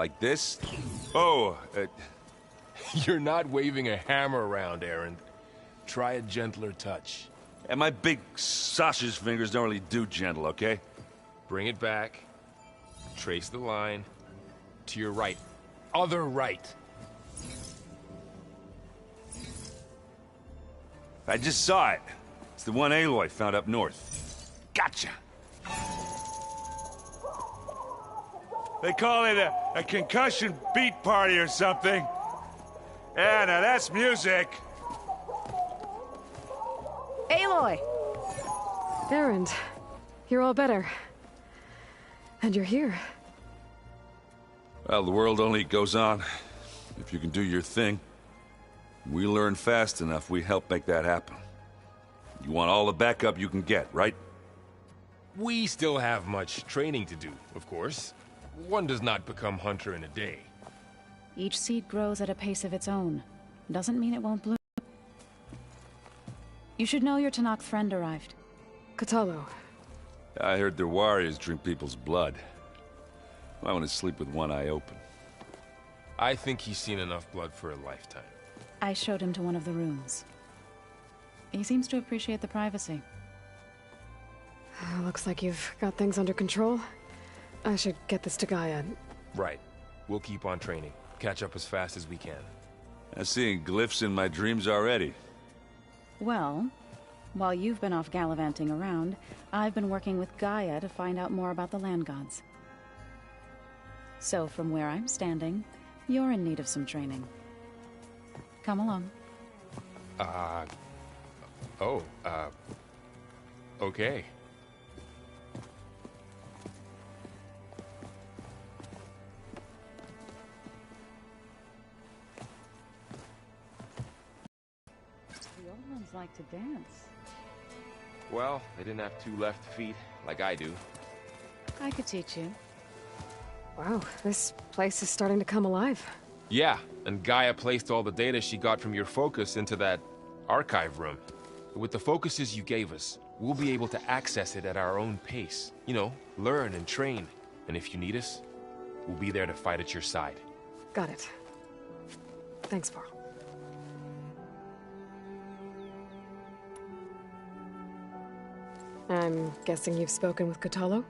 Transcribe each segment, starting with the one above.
like this? Oh, You're not waving a hammer around, Aaron. Try a gentler touch. and my big sausage fingers don't really do gentle, okay? Bring it back. Trace the line. To your right. Other right. I just saw it. It's the one Aloy found up north. Gotcha! They call it a concussion beat party or something. Yeah, now that's music. Aloy! Erend, you're all better. And you're here. Well, the world only goes on if you can do your thing. We learn fast enough, we help make that happen. You want all the backup you can get, right? We still have much training to do, of course. One does not become hunter in a day. Each seed grows at a pace of its own. Doesn't mean it won't bloom. You should know your Tanakh friend arrived. Katalo. I heard their warriors drink people's blood. I want to sleep with one eye open. I think he's seen enough blood for a lifetime. I showed him to one of the rooms. He seems to appreciate the privacy. Looks like you've got things under control. I should get this to Gaia. Right. We'll keep on training. Catch up as fast as we can. I'm seeing glyphs in my dreams already. Well, while you've been off gallivanting around, I've been working with Gaia to find out more about the land gods. So from where I'm standing, you're in need of some training. Come along. Okay. The old ones like to dance. Well, they didn't have two left feet, like I do. I could teach you. Wow, this place is starting to come alive. Yeah, and Gaia placed all the data she got from your focus into that archive room. With the focuses you gave us, we'll be able to access it at our own pace. You know, learn and train. And if you need us, we'll be there to fight at your side. Got it. Thanks, Varl. I'm guessing you've spoken with Katalo?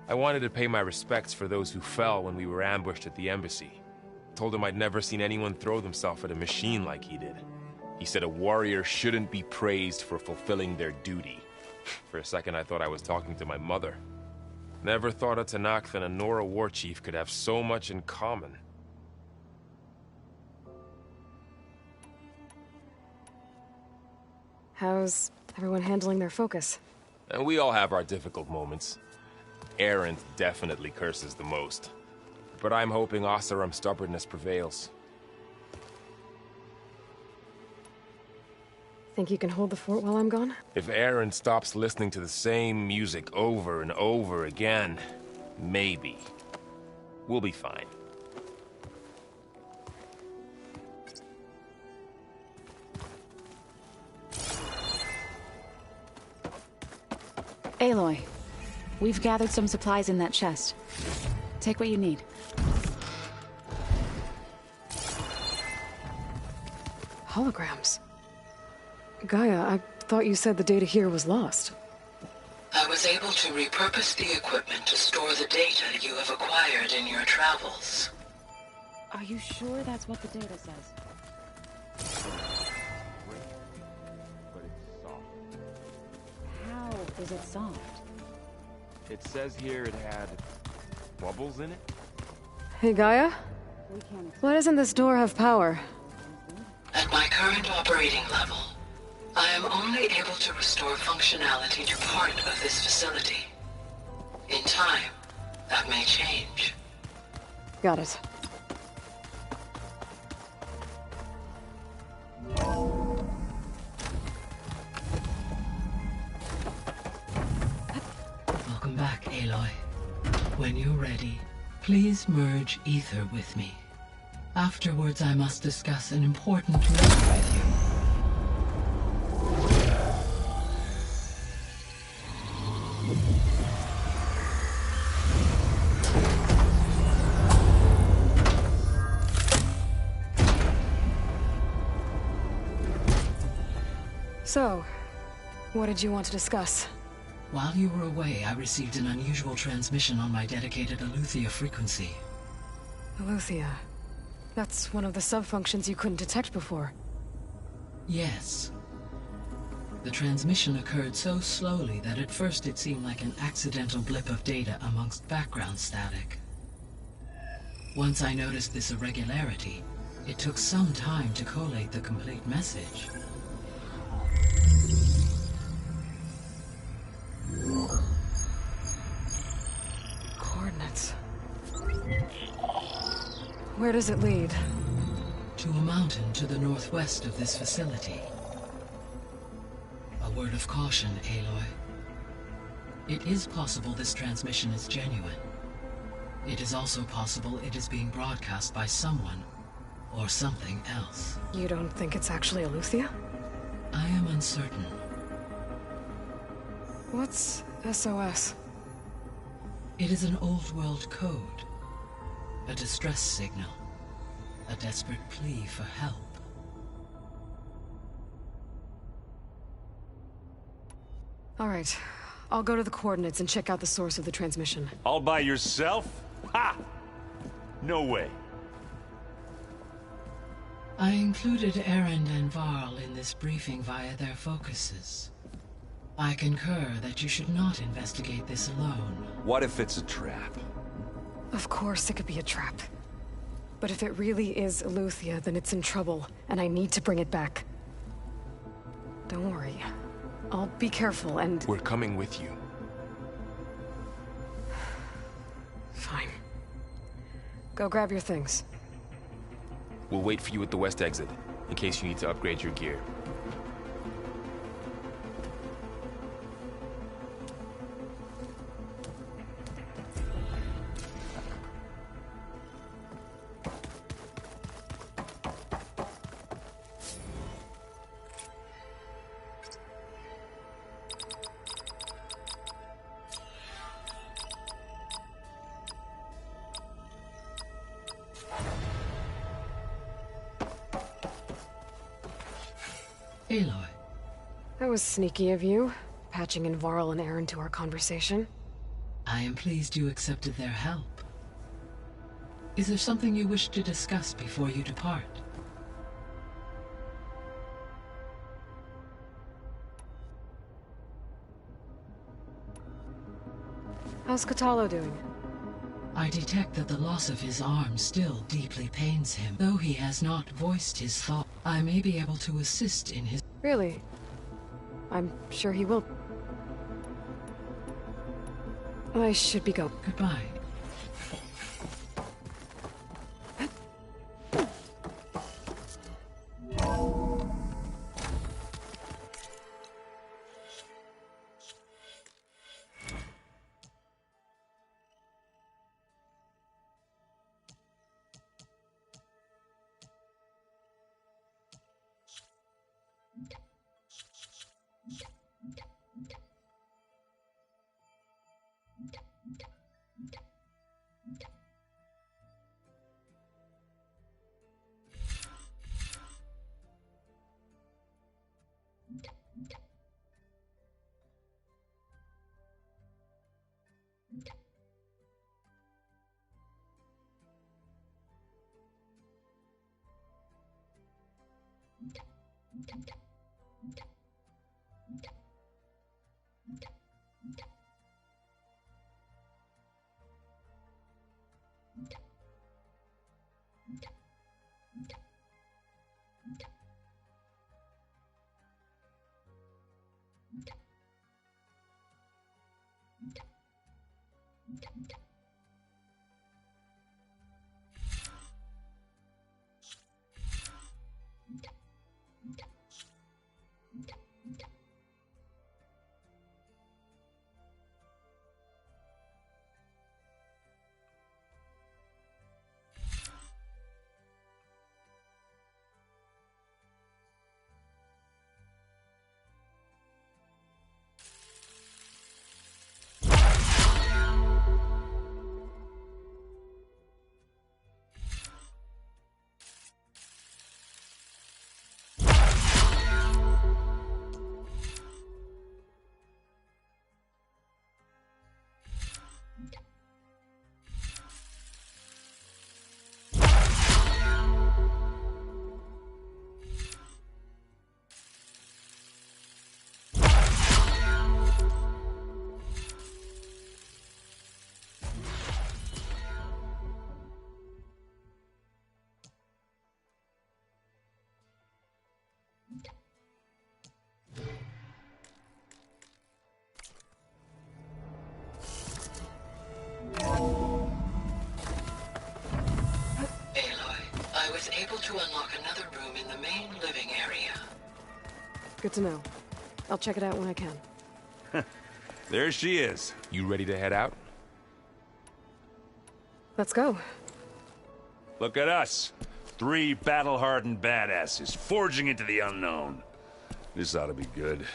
I wanted to pay my respects for those who fell when we were ambushed at the embassy. Told him I'd never seen anyone throw themselves at a machine like he did. He said a warrior shouldn't be praised for fulfilling their duty. For a second I thought I was talking to my mother. Never thought a Tanakh and a Nora war chief could have so much in common. How's everyone handling their focus? And we all have our difficult moments. Aaron definitely curses the most. But I'm hoping Oseram's stubbornness prevails. Think you can hold the fort while I'm gone? If Aaron stops listening to the same music over and over again, maybe. We'll be fine. Aloy, we've gathered some supplies in that chest. Take what you need. Holograms. Gaia, I thought you said the data here was lost. I was able to repurpose the equipment to store the data you have acquired in your travels. Are you sure that's what the data says? But it's soft. How is it soft? It says here it had bubbles in it? Hey, Gaia? We can't. Why doesn't this door have power? At my current operating level, I am only able to restore functionality to part of this facility. In time, that may change. Got it. Welcome back, Aloy. When you're ready, please merge ether with me. Afterwards, I must discuss an important matter with you. So, what did you want to discuss? While you were away, I received an unusual transmission on my dedicated Aletheia frequency. Aletheia. That's one of the sub-functions you couldn't detect before. Yes. The transmission occurred so slowly that at first it seemed like an accidental blip of data amongst background static. Once I noticed this irregularity, it took some time to collate the complete message. Coordinates. Where does it lead? To a mountain to the northwest of this facility. A word of caution, Aloy. It is possible this transmission is genuine. It is also possible it is being broadcast by someone or something else. You don't think it's actually Aletheia? I am uncertain. What's SOS? It is an old-world code. A distress signal. A desperate plea for help. All right. I'll go to the coordinates and check out the source of the transmission. All by yourself? Ha! No way. I included Erend and Varl in this briefing via their focuses. I concur that you should not investigate this alone. What if it's a trap? Of course it could be a trap. But if it really is Aletheia, then it's in trouble, and I need to bring it back. Don't worry. I'll be careful and... We're coming with you. Fine. Go grab your things. We'll wait for you at the west exit, in case you need to upgrade your gear. Aloy. That was sneaky of you, patching in Varl and Erend to our conversation. I am pleased you accepted their help. Is there something you wish to discuss before you depart? How's Katalo doing? I detect that the loss of his arm still deeply pains him. Though he has not voiced his thought, I may be able to assist in his... Really? I'm sure he will. I should be going. Goodbye. Good to know. I'll check it out when I can. There she is. You ready to head out? Let's go. Look at us. 3 battle-hardened badasses forging into the unknown. This ought to be good.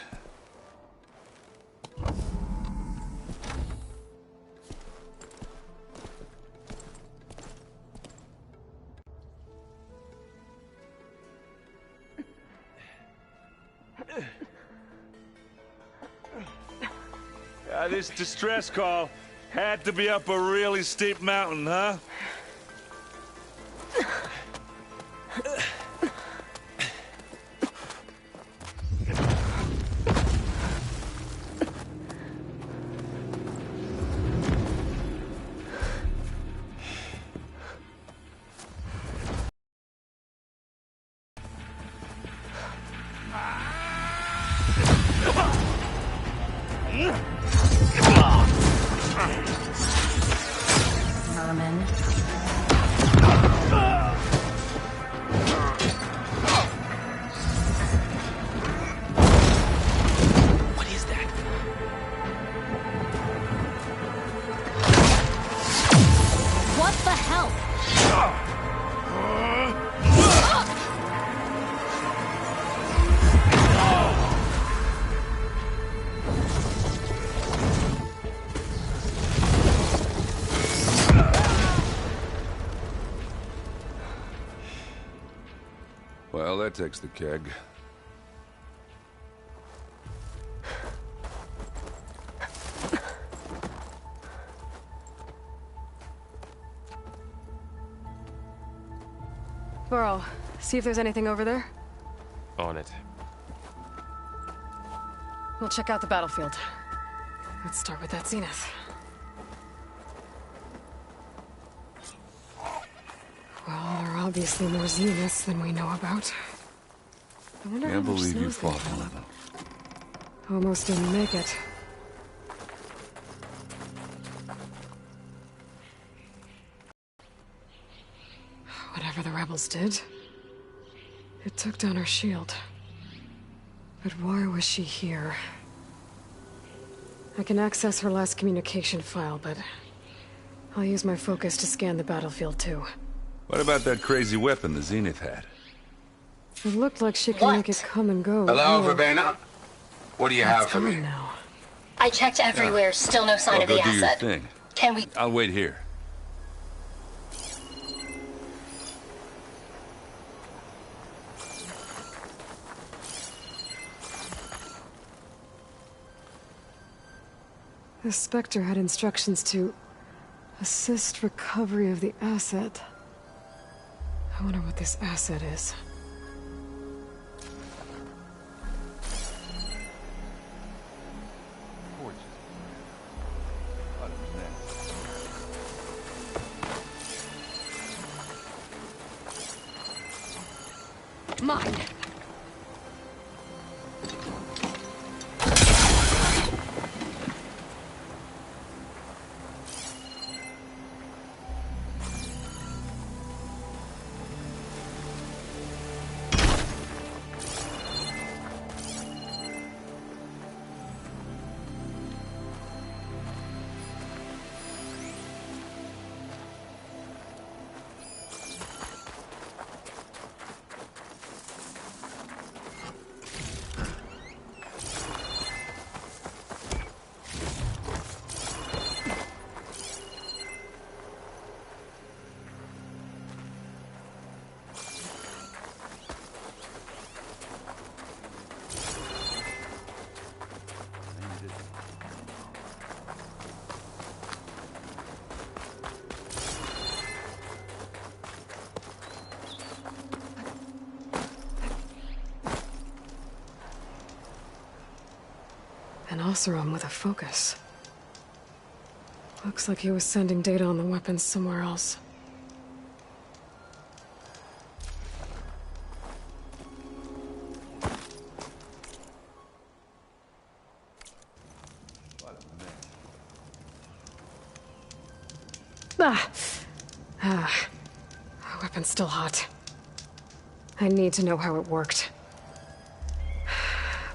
This distress call had to be up a really steep mountain, huh? Merman. What is that? What the hell? Well, that takes the keg. Burrow, see if there's anything over there. On it. We'll check out the battlefield. Let's start with that zenith. Well, there are obviously more zeniths than we know about. I wonder how Can't much believe you snow's fought there. one of them. Almost didn't make it. Whatever the rebels did, it took down her shield. But why was she here? I can access her last communication file, but I'll use my focus to scan the battlefield too. What about that crazy weapon the Zenith had? It looked like she can make it come and go. Hello, Oh, Verbena? What do you have it's for me? gone now. I checked everywhere, still no sign Well, of go the do your asset. thing. Can we... I'll wait here. The Spectre had instructions to assist recovery of the asset. I wonder what this asset is. Mine! An Oseram with a focus. Looks like he was sending data on the weapons somewhere else. Weapon's still hot. I need to know how it worked.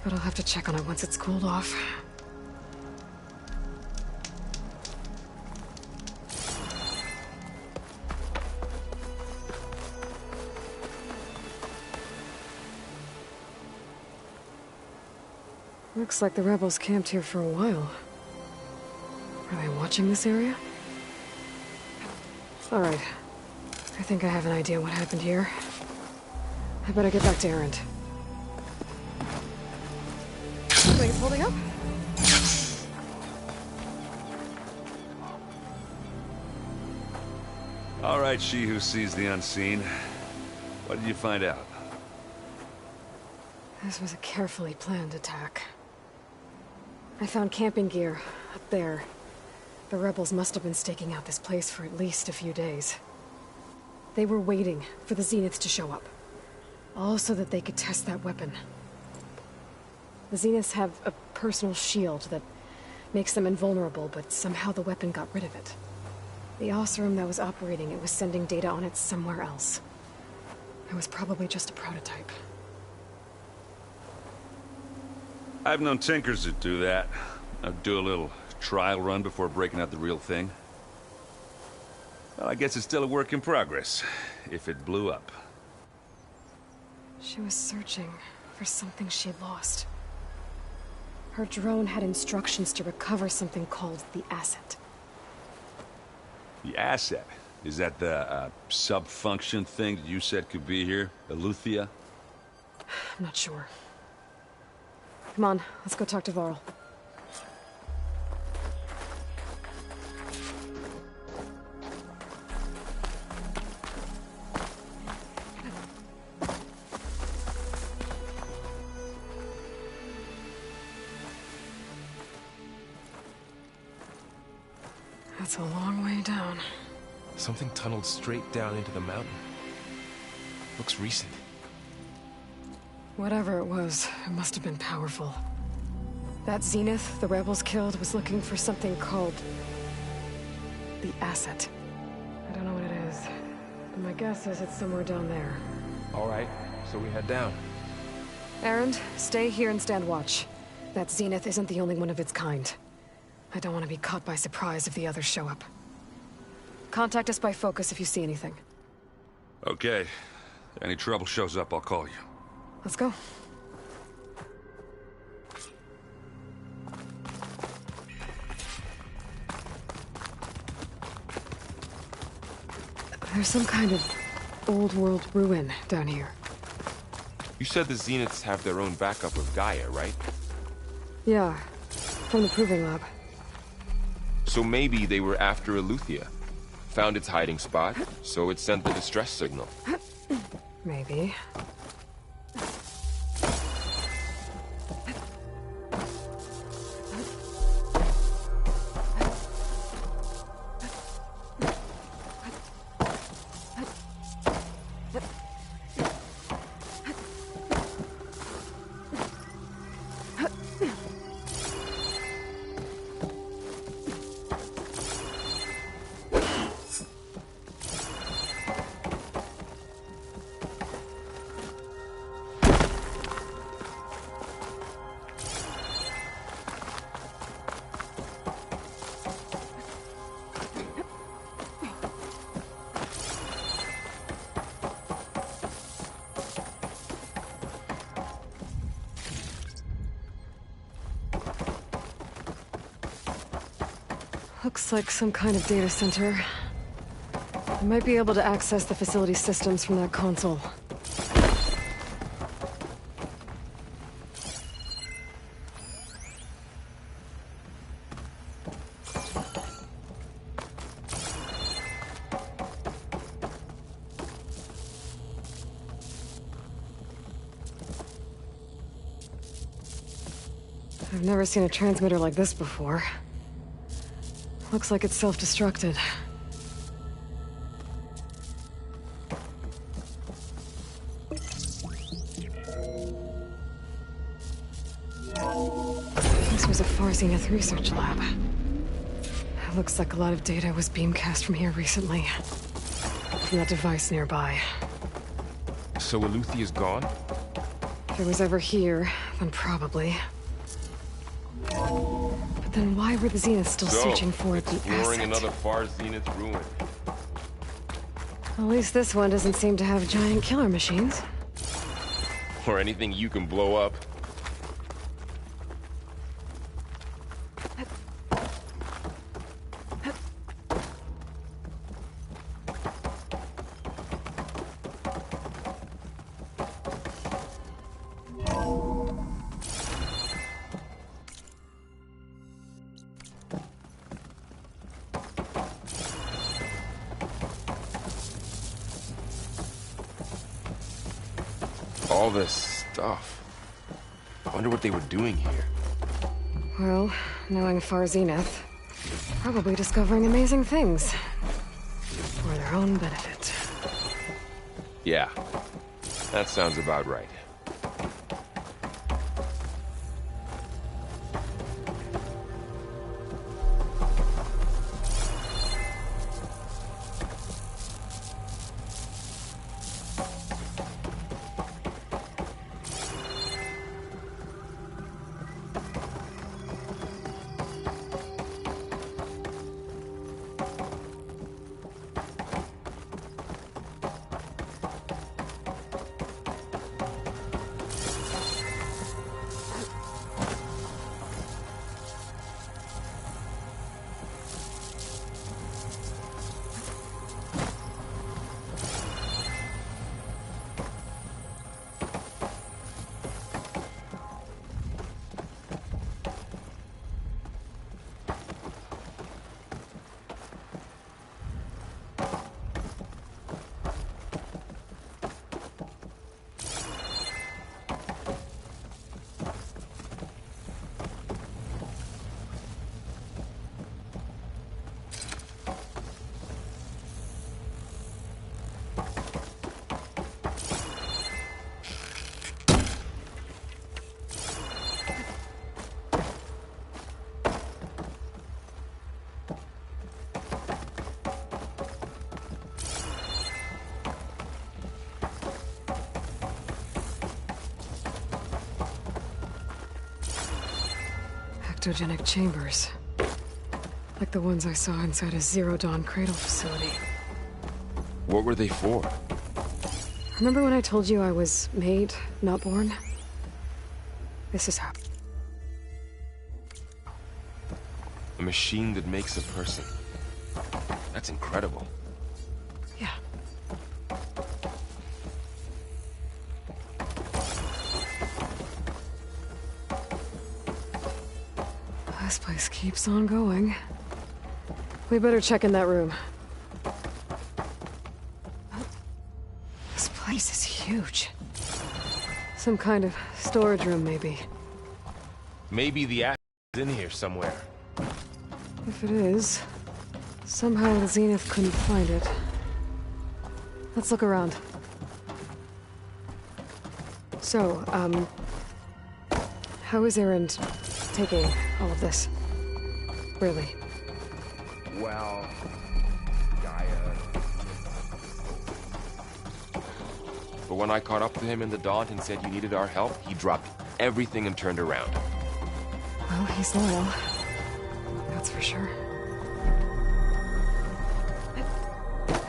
but I'll have to check on it once it's cooled off. Looks like the rebels camped here for a while. Are they watching this area? Alright. I think I have an idea what happened here. I better get back to Erend. Think it's holding up? All right, she who sees the unseen. What did you find out? This was a carefully planned attack. I found camping gear up there. The rebels must have been staking out this place for at least a few days. They were waiting for the Zeniths to show up. All so that they could test that weapon. The Zeniths have a personal shield that makes them invulnerable, but somehow the weapon got rid of it. The Oseram that was operating it was sending data on it somewhere else. It was probably just a prototype. I've known tinkers that do that. I'd do a little trial run before breaking out the real thing. Well, I guess it's still a work in progress, if it blew up. She was searching for something she had lost. Her drone had instructions to recover something called the Asset. The Asset? Is that the, sub-function thing that you said could be here? Eleuthia? I'm not sure. Come on, let's go talk to Varl. That's a long way down. Something tunneled straight down into the mountain. Looks recent. Whatever it was, it must have been powerful. That Zenith the rebels killed was looking for something called the Asset. I don't know what it is, but my guess is it's somewhere down there. All right, so we head down. Erend, stay here and stand watch. That Zenith isn't the only one of its kind. I don't want to be caught by surprise if the others show up. Contact us by focus if you see anything. Okay. If any trouble shows up, I'll call you. Let's go. There's some kind of old-world ruin down here. You said the Zeniths have their own backup of Gaia, right? Yeah, from the Proving Lab. So maybe they were after Eleuthia. Found its hiding spot, so it sent the distress signal. Maybe. Looks like some kind of data center. I might be able to access the facility systems from that console. I've never seen a transmitter like this before. Looks like it's self-destructed. This was a Far Zenith research lab. It looks like a lot of data was beamcast from here recently. From that device nearby. So Eleuthia is gone? If it was ever here, then probably. But then why were the Zeniths still searching for the exploring asset? another far Zenith ruin. At least this one doesn't seem to have giant killer machines. Or anything you can blow up. All this stuff. I wonder what they were doing here. Well, knowing Far Zenith, probably discovering amazing things. For their own benefit. Yeah, that sounds about right. Ectogenic chambers. Like the ones I saw inside a Zero Dawn cradle facility. What were they for? Remember when I told you I was made, not born? This is how. A machine that makes a person. That's incredible. Yeah. This place keeps on going. We better check in that room. This place is huge. Some kind of storage room, maybe. Maybe the asset is in here somewhere. If it is, somehow the Zenith couldn't find it. Let's look around. So, how is Erend taking all of this? Really? Well, Gaia. But when I caught up to him in the Daunt and said you needed our help, he dropped everything and turned around. Well, he's loyal. That's for sure.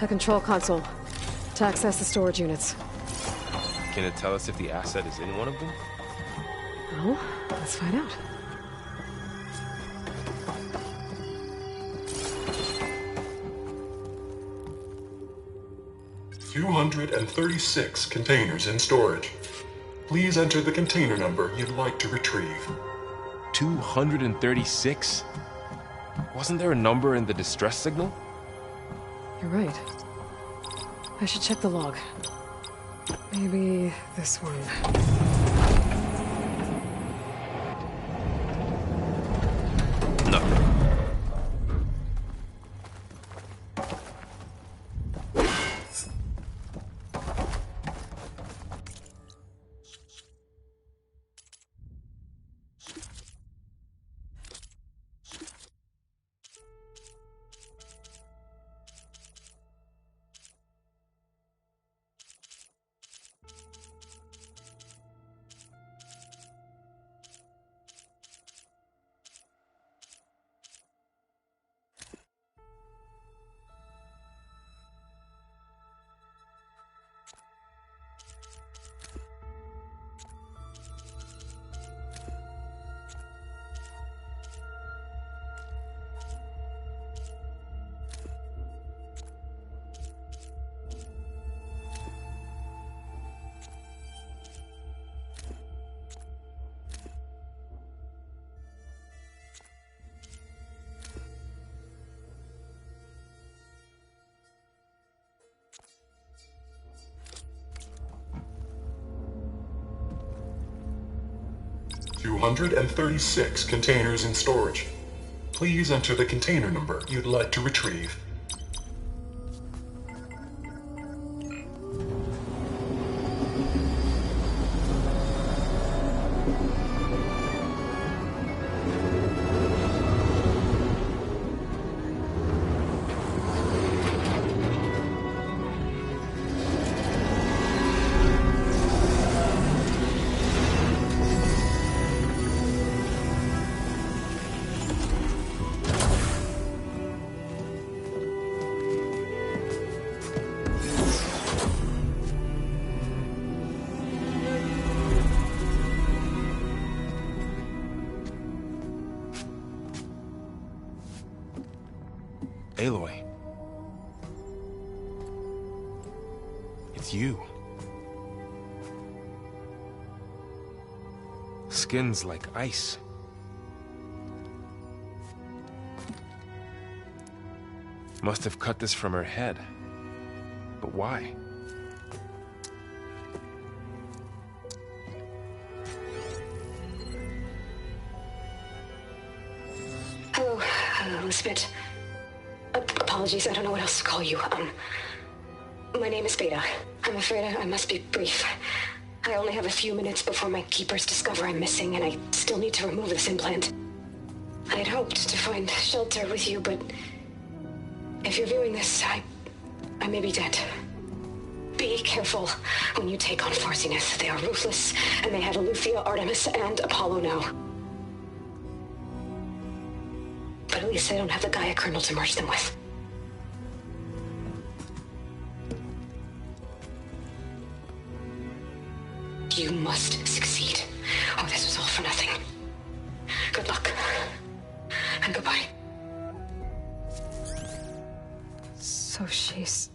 A control console. To access the storage units. Can it tell us if the asset is in one of them? Well, let's find out. "236 containers in storage. Please enter the container number you'd like to retrieve." 236? Wasn't there a number in the distress signal? You're right. I should check the log. Maybe this one. Nothing. 236 containers in storage. Please enter the container number you'd like to retrieve. Aloy. It's you. Skin's like ice. Must have cut this from her head. But why? Hello, Elizabeth. Apologies, I don't know what else to call you. My name is Beta. I'm afraid I must be brief. I only have a few minutes before my keepers discover I'm missing, and I still need to remove this implant. I had hoped to find shelter with you, but if you're viewing this, I may be dead. Be careful when you take on Far Zenith. They are ruthless, and they have Eleuthia, Artemis, and Apollo now. But at least they don't have the Gaia kernel to merge them with. You must succeed, or this was all for nothing. Good luck. And goodbye. So she's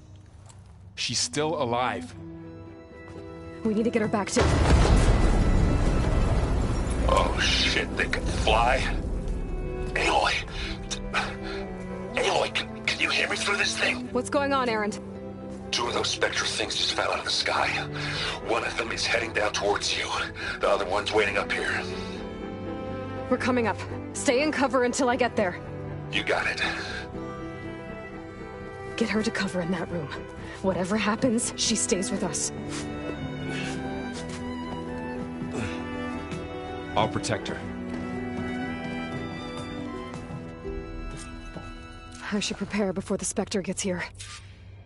still alive. We need to get her back to... Oh shit, they can fly? Aloy! Aloy, can you hear me through this thing? What's going on, Erend? 2 of those spectral things just fell out of the sky. One of them is heading down towards you. The other one's waiting up here. We're coming up. Stay in cover until I get there. You got it. Get her to cover in that room. Whatever happens, she stays with us. I'll protect her. I should prepare before the Spectre gets here.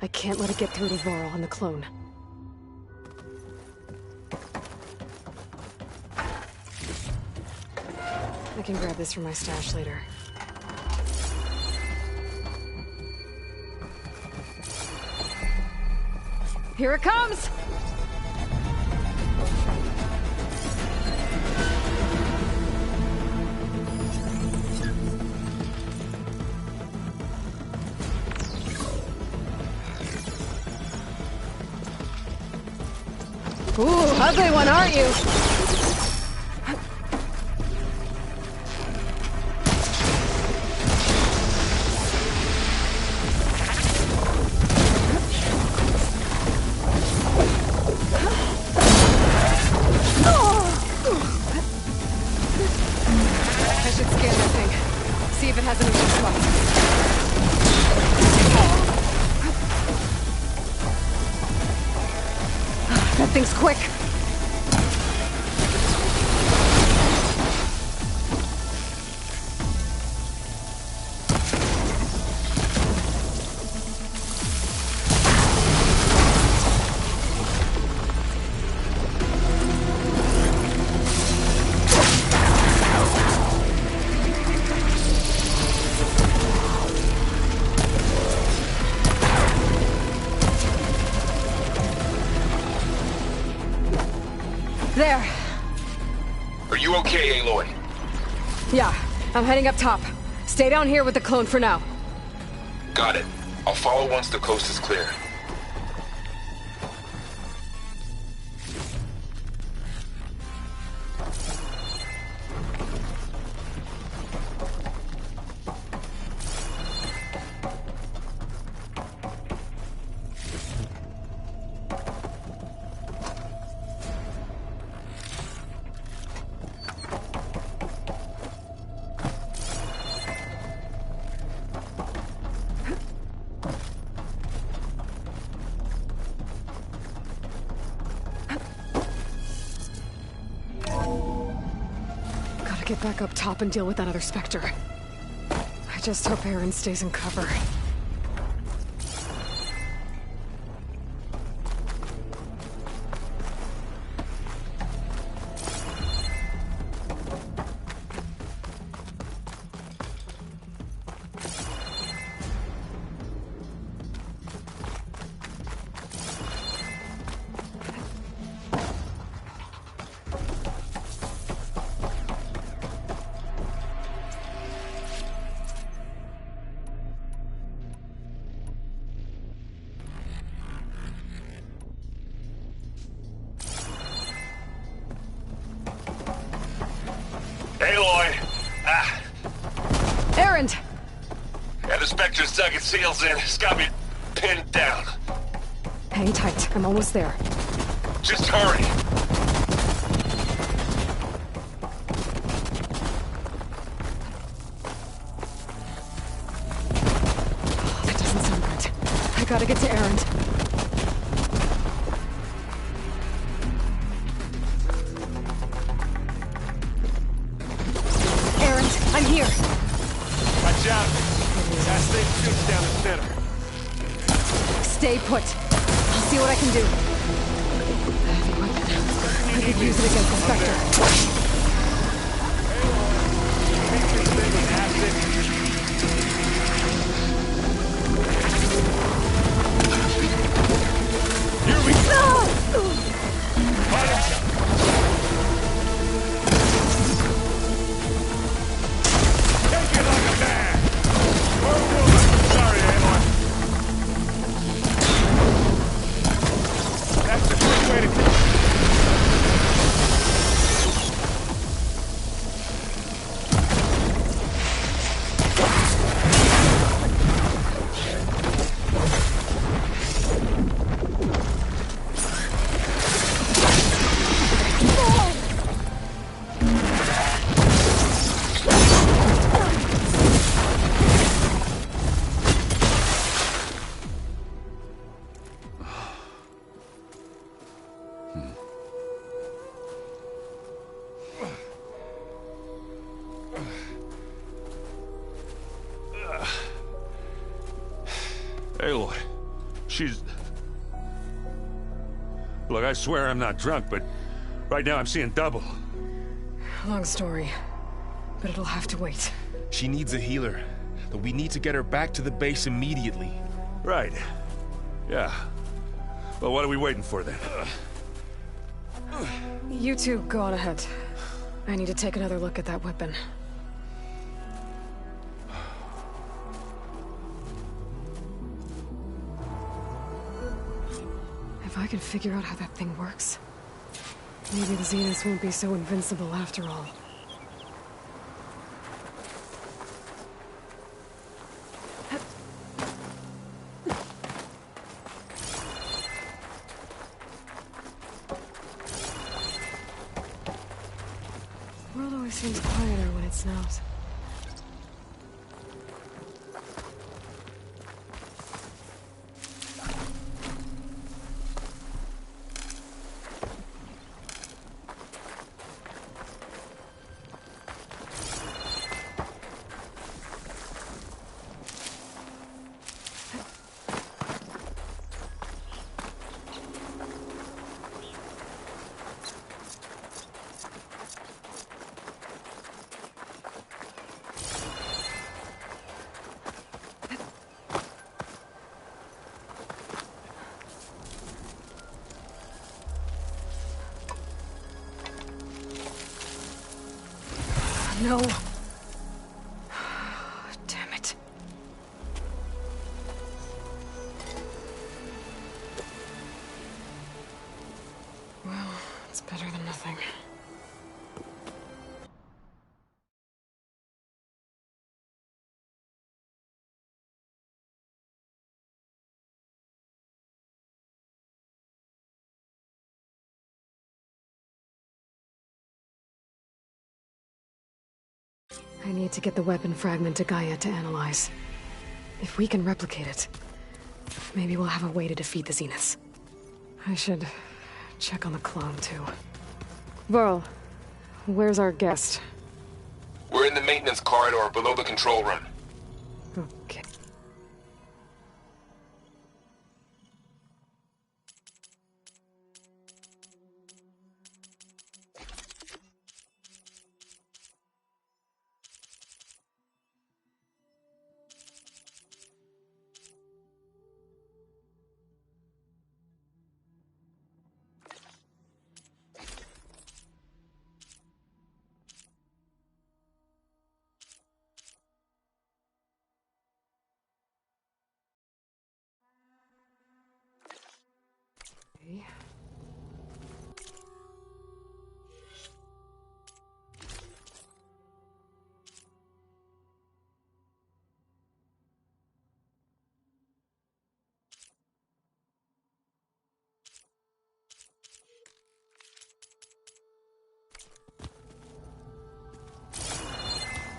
I can't let it get through to Varl and the clone. I can grab this from my stash later. Here it comes! Ooh, ugly one, aren't you? I should scan that thing. See if it has any weak spots. That thing's quick. There. Are you okay, Aloy? Yeah, I'm heading up top. Stay down here with the clone for now. Got it. I'll follow once the coast is clear. get back up top and deal with that other Spectre. I just hope Aaron stays in cover. Aaron! Yeah, the Spectre's dug its heels in. It's got me pinned down. Hang tight. I'm almost there. Just hurry. That doesn't sound good. I gotta get to Aaron. Aaron, I'm here. Watch out! That thing shoots down the center. Stay put. I'll see what I can do. A heavy weapon. I could use it against the Spectre. Here we go! Take it like a man! Sorry, Aloy. That's the quick way to kill. Aloy, she's... Look, I swear I'm not drunk, but right now I'm seeing double. Long story, but it'll have to wait. She needs a healer, but we need to get her back to the base immediately. Right. Yeah. Well, what are we waiting for then? You two go on ahead. I need to take another look at that weapon. If I can figure out how that thing works, maybe the Zeniths won't be so invincible after all. The world always seems quieter when it snows. No. Damn it. Well, it's better than nothing. I need to get the weapon fragment to Gaia to analyze. If we can replicate it, maybe we'll have a way to defeat the Zeniths. I should check on the clone, too. Varl, where's our guest? We're in the maintenance corridor below the control room. Okay.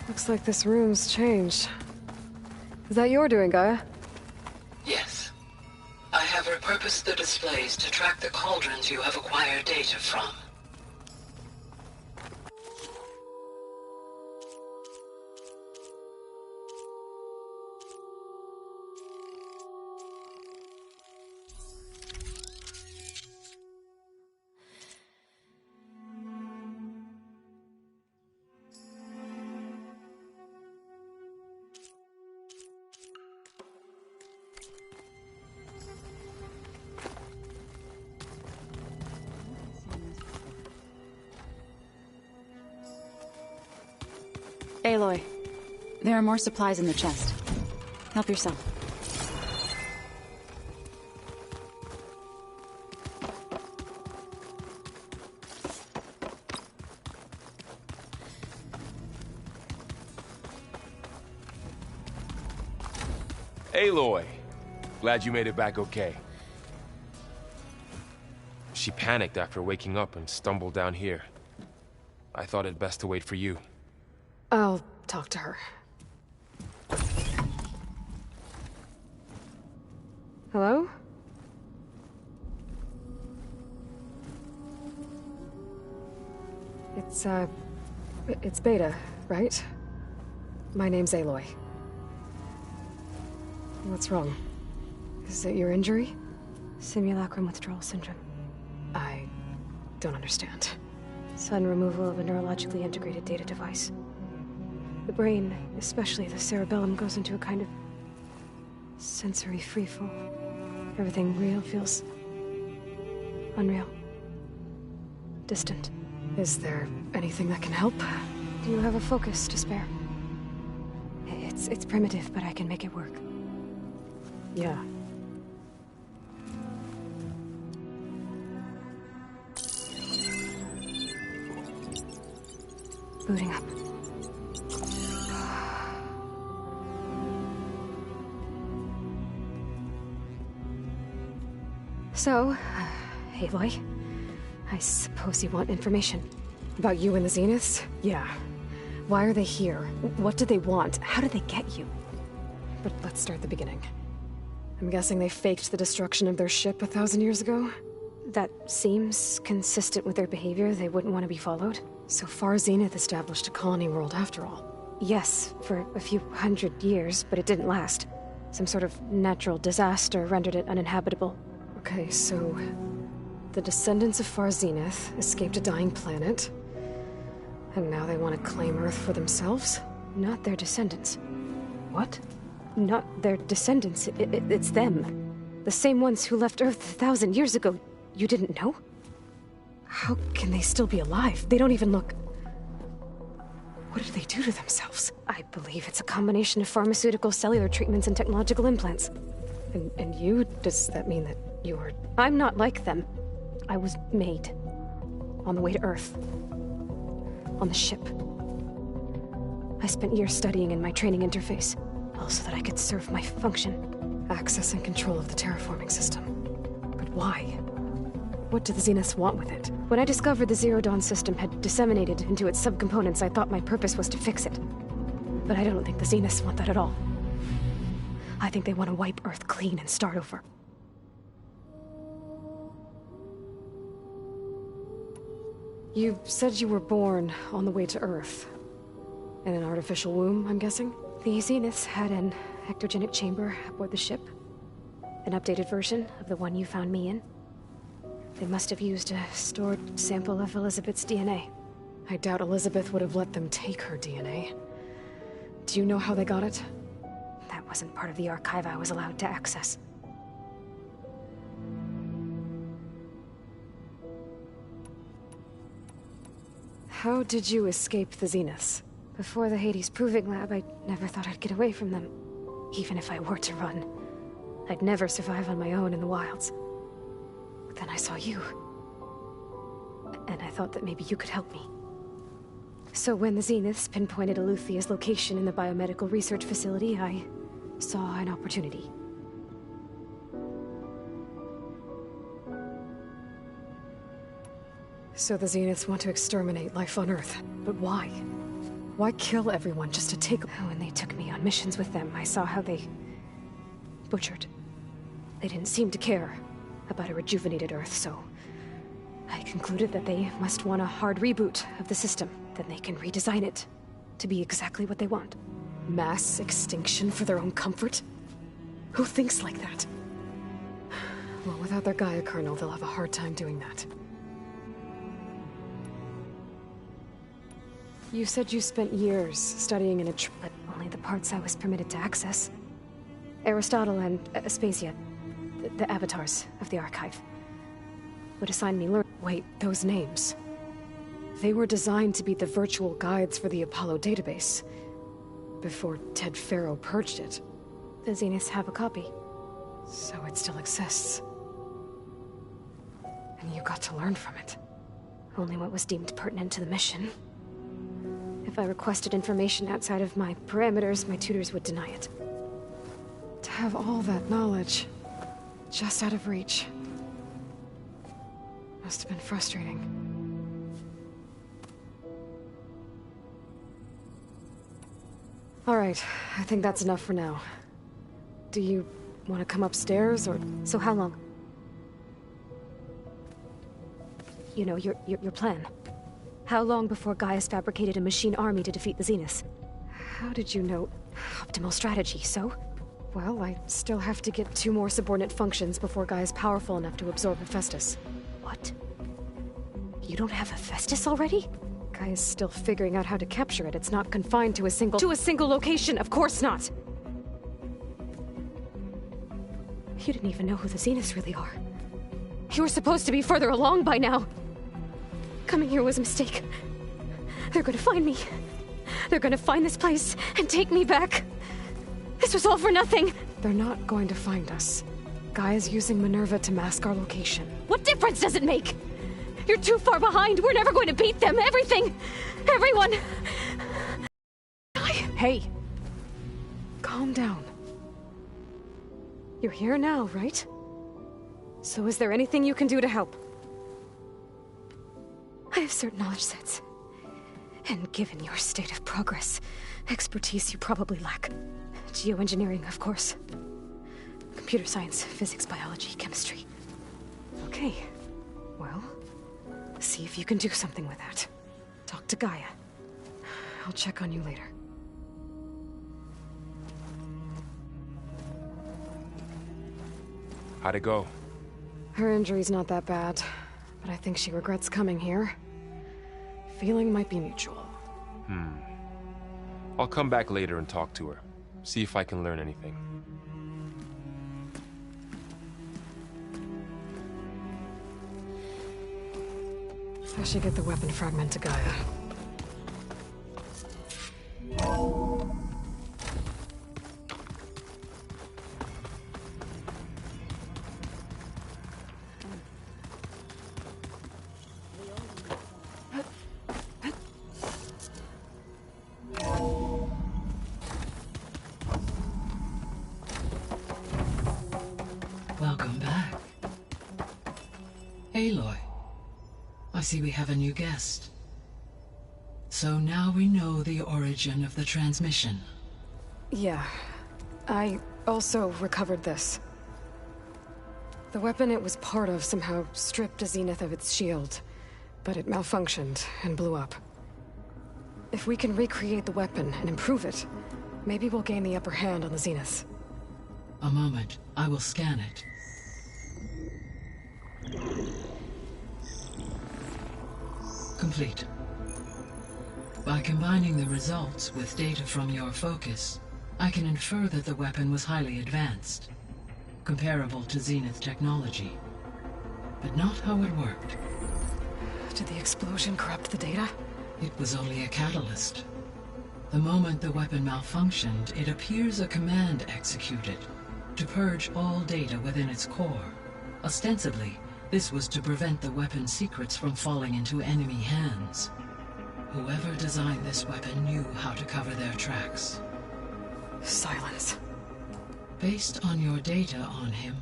Looks like this room's changed. Is that your doing, Gaia? Yes. I have repurposed the displays to track the cauldrons you have acquired data from. Aloy, there are more supplies in the chest. Help yourself. Aloy! Glad you made it back okay. She panicked after waking up and stumbled down here. I thought it best to wait for you. I'll talk to her. Hello? It's Beta, right? My name's Aloy. What's wrong? Is it your injury? Simulacrum withdrawal syndrome. I don't understand. Sudden removal of a neurologically integrated data device. The brain, especially the cerebellum, goes into a kind of sensory freefall. Everything real feels unreal. Distant. Is there anything that can help? Do you have a focus to spare? It's primitive, but I can make it work. Yeah. Booting up. So, Aloy, I suppose you want information. About you and the Zeniths? Yeah. Why are they here? What do they want? How did they get you? But let's start at the beginning. I'm guessing they faked the destruction of their ship 1,000 years ago? That seems consistent with their behavior. They wouldn't want to be followed. So far, Zenith established a colony world after all. Yes, for a few hundred years, but it didn't last. Some sort of natural disaster rendered it uninhabitable. Okay, so the descendants of Far Zenith escaped a dying planet, and now they want to claim Earth for themselves? Not their descendants. What? Not their descendants. It's them. The same ones who left Earth 1,000 years ago. You didn't know? How can they still be alive? They don't even look... What did they do to themselves? I believe it's a combination of pharmaceutical, cellular treatments, and technological implants. And you? Does that mean that you're... I'm not like them. I was made. On the way to Earth. On the ship. I spent years studying in my training interface, all so that I could serve my function. Access and control of the terraforming system. But why? What do the Zeniths want with it? When I discovered the Zero Dawn system had disseminated into its subcomponents, I thought my purpose was to fix it. But I don't think the Zeniths want that at all. I think they want to wipe Earth clean and start over. You said you were born on the way to Earth. In an artificial womb, I'm guessing? The Zeniths had an ectogenic chamber aboard the ship. An updated version of the one you found me in. They must have used a stored sample of Elizabeth's DNA. I doubt Elizabeth would have let them take her DNA. Do you know how they got it? That wasn't part of the archive I was allowed to access. How did you escape the Zeniths? Before the Hades Proving Lab, I never thought I'd get away from them. Even if I were to run, I'd never survive on my own in the wilds. But then I saw you. And I thought that maybe you could help me. So when the Zeniths pinpointed Eluthia's location in the biomedical research facility, I saw an opportunity. So the Zeniths want to exterminate life on Earth. But why? Why kill everyone just to take... When they took me on missions with them, I saw how they... butchered. They didn't seem to care about a rejuvenated Earth, so... I concluded that they must want a hard reboot of the system. Then they can redesign it to be exactly what they want. Mass extinction for their own comfort? Who thinks like that? Well, without their Gaia kernel, they'll have a hard time doing that. You said you spent years studying in but only the parts I was permitted to access. Aristotle and Aspasia, the avatars of the archive, would assign me Wait, those names. They were designed to be the virtual guides for the Apollo database, before Ted Faro purged it. The Zeniths have a copy, so it still exists. And you got to learn from it. Only what was deemed pertinent to the mission. If I requested information outside of my parameters, my tutors would deny it. To have all that knowledge, just out of reach, must have been frustrating. All right, I think that's enough for now. Do you want to come upstairs, or... So how long? You know, your plan. How long before Gaius fabricated a machine army to defeat the Zeniths? How did you know? Optimal strategy, so? Well, I still have to get 2 more subordinate functions before Gaia's powerful enough to absorb Hephaestus. What? You don't have Hephaestus already? Gaia's still figuring out how to capture it. It's not confined to a single... To a single location, of course not! You didn't even know who the Zeniths really are. You were supposed to be further along by now. Coming here was a mistake. They're gonna find me. They're gonna find this place and take me back. This was all for nothing. They're not going to find us. Gaia's using Minerva to mask our location. What difference does it make? You're too far behind. We're never going to beat them. Everything. Everyone. Hey. Calm down. You're here now, right? So is there anything you can do to help? I have certain knowledge sets. And given your state of progress, expertise you probably lack. Geoengineering, of course. Computer science, physics, biology, chemistry. Okay. Well, see if you can do something with that. Talk to Gaia. I'll check on you later. How'd it go? Her injury's not that bad, but I think she regrets coming here. Feeling might be mutual. I'll come back later and talk to her. See if I can learn anything. I should get the weapon fragment to Gaia. Welcome back. Aloy, I see we have a new guest. So now we know the origin of the transmission. Yeah. I also recovered this. The weapon it was part of somehow stripped a Zenith of its shield, but it malfunctioned and blew up. If we can recreate the weapon and improve it, maybe we'll gain the upper hand on the Zeniths. A moment. I will scan it. Complete. By combining the results with data from your focus, I can infer that the weapon was highly advanced, comparable to Zenith technology. But not how it worked. Did the explosion corrupt the data? It was only a catalyst. The moment the weapon malfunctioned, it appears a command executed to purge all data within its core. Ostensibly, this was to prevent the weapon's secrets from falling into enemy hands. Whoever designed this weapon knew how to cover their tracks. Silence. Based on your data on him,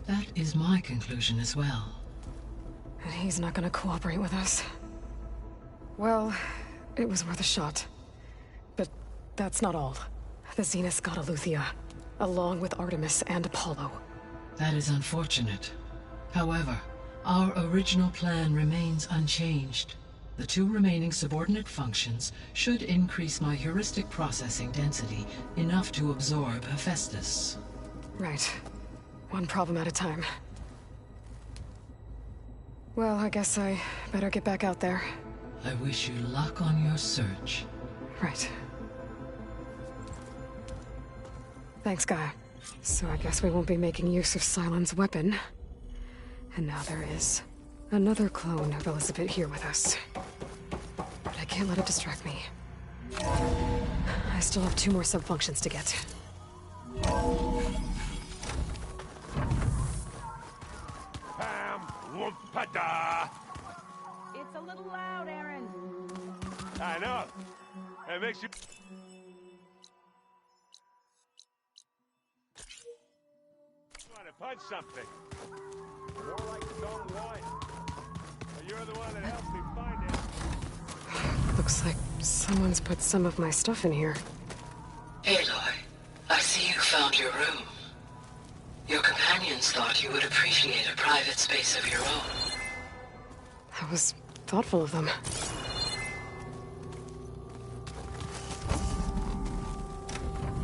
that is my conclusion as well. And he's not gonna cooperate with us. Well, it was worth a shot. But that's not all. The Zeniths got Eleuthia, along with Artemis and Apollo. That is unfortunate. However, our original plan remains unchanged. The 2 remaining subordinate functions should increase my heuristic processing density enough to absorb Hephaestus. Right. One problem at a time. Well, I guess I better get back out there. I wish you luck on your search. Right. Thanks, Gaia. So I guess we won't be making use of Cylon's weapon. And now there is another clone of Elizabeth here with us. But I can't let it distract me. I still have 2 more sub-functions to get. Whoop-a-da! It's a little loud, Aaron. I know. It makes you... want to punch something. More like stone wine. But you're the one that helped me find it. Looks like someone's put some of my stuff in here. Aloy, I see you found your room. Your companions thought you would appreciate a private space of your own. That was thoughtful of them.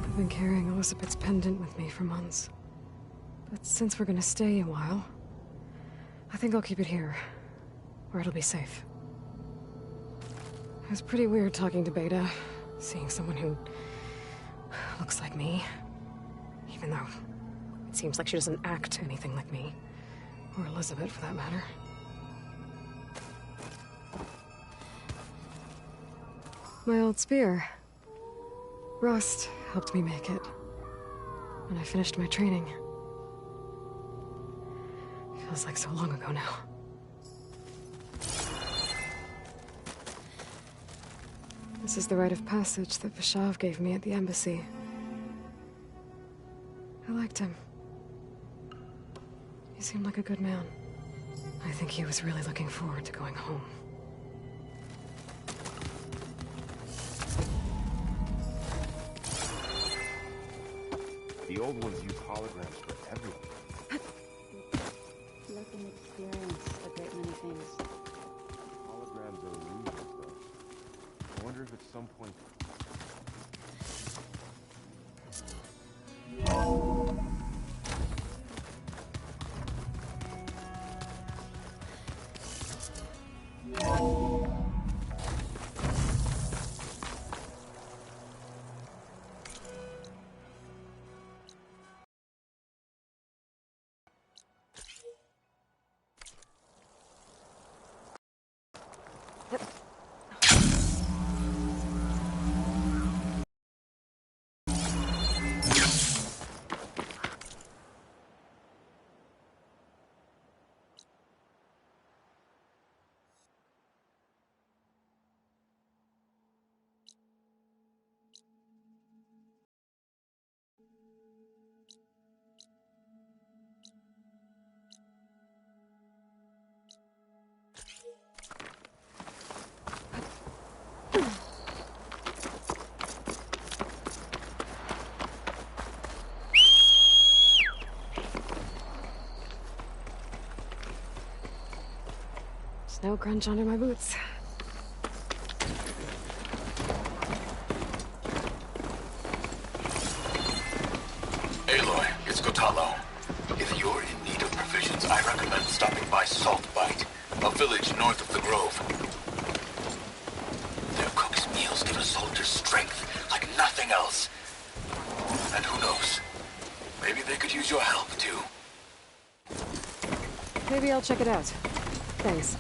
I've been carrying Elizabeth's pendant with me for months. But since we're gonna stay a while, I think I'll keep it here, where it'll be safe. It was pretty weird talking to Beta, seeing someone who looks like me. Even though it seems like she doesn't act anything like me. Or Elizabeth, for that matter. My old spear. Rust helped me make it. When I finished my training. Feels like so long ago now. This is the rite of passage that Vishav gave me at the embassy. I liked him. He seemed like a good man. I think he was really looking forward to going home. The old ones use holograms for everyone. Let them experience a great many things. Holograms are illusions, though. I wonder if at some point... No grunge under my boots. Aloy, it's Kotalo. If you're in need of provisions, I recommend stopping by Salt Bite, a village north of the Grove. Their cook's meals give a soldier's strength like nothing else. And who knows? Maybe they could use your help, too. Maybe I'll check it out. Thanks.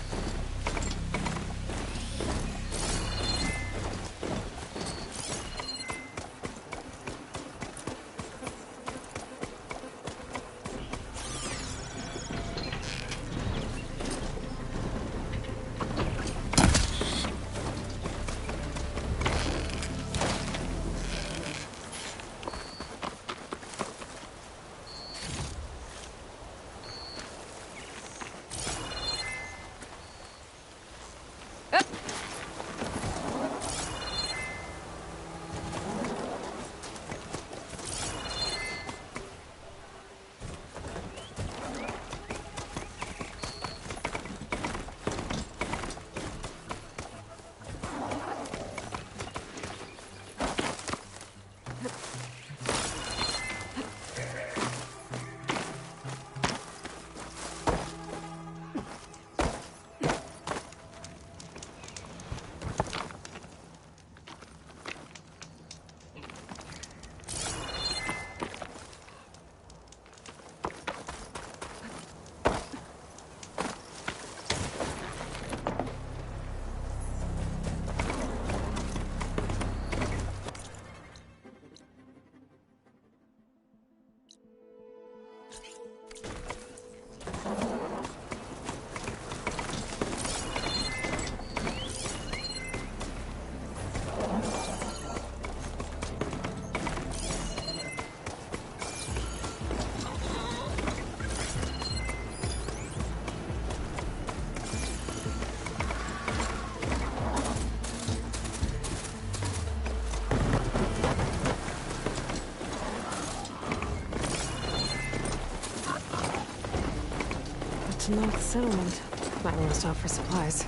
To North Settlement. Might want to stop for supplies.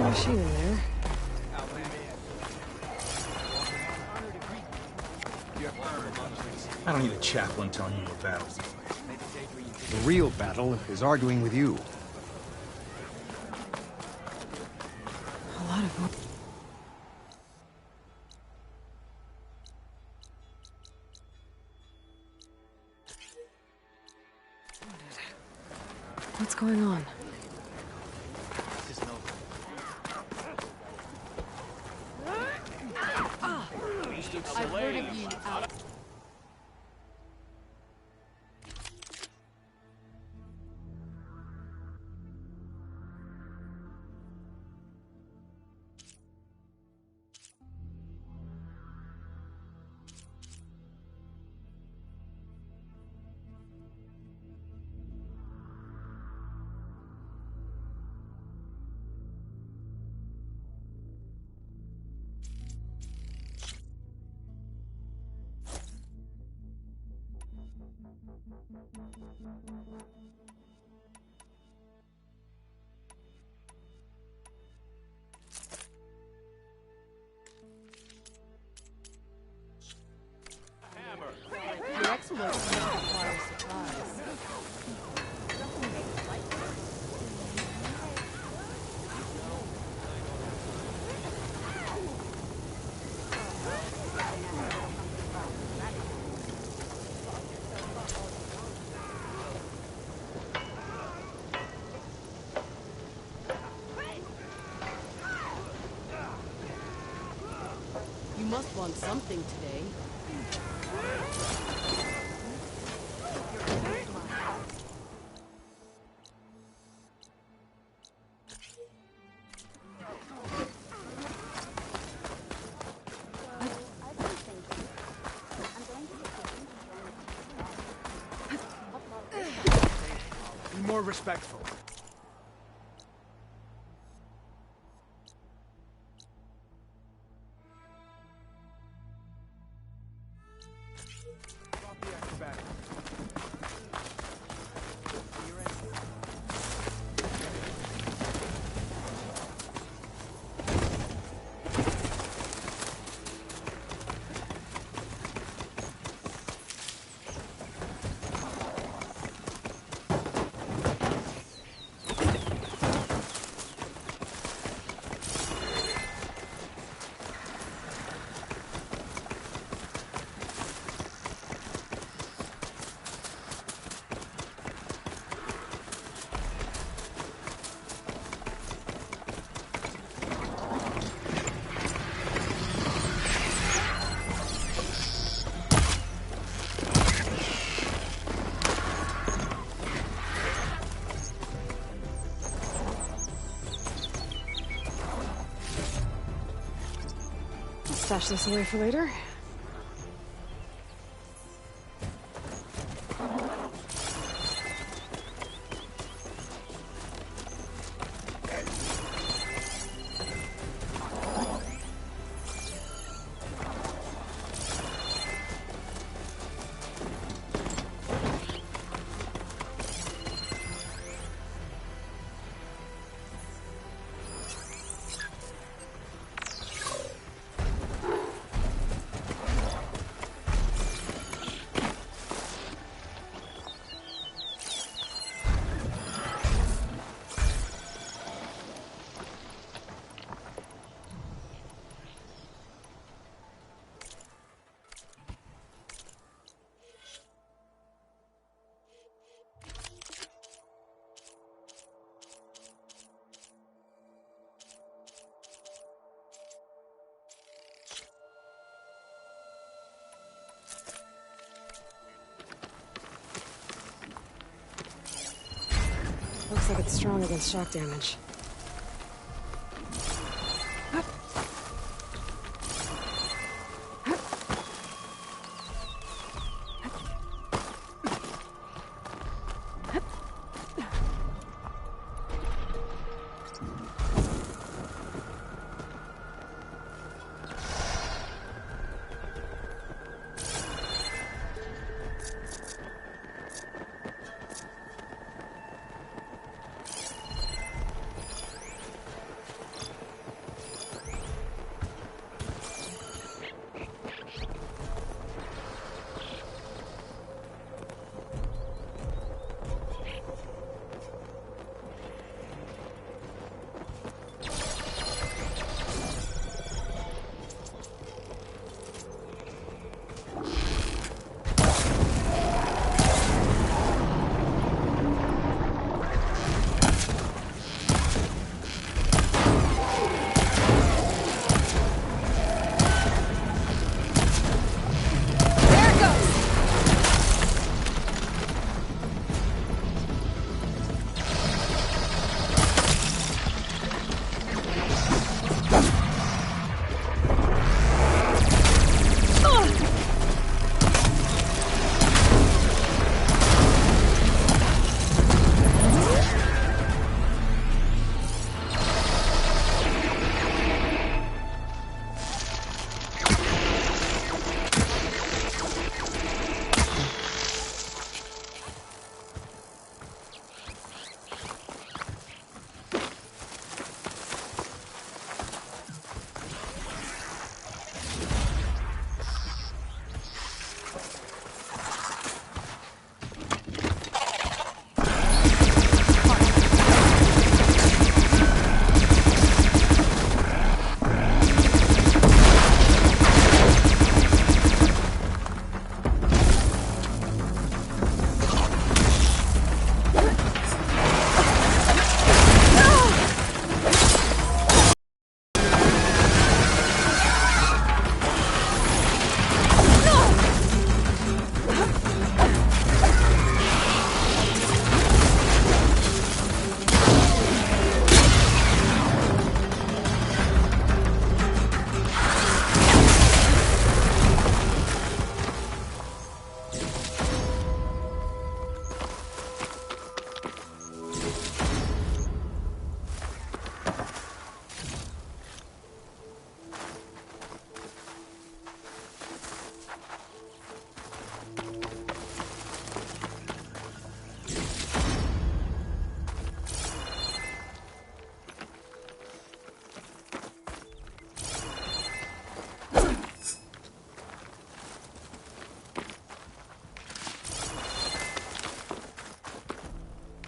Machine in there. I don't need a chaplain telling you what battles. The real battle is arguing with you. A lot of them. What's going on? I've heard of you. Your exploits may require supplies. You must want something today. Be more respectful. Drop the extra battery. stash this away for later. Looks like it's strong against shock damage.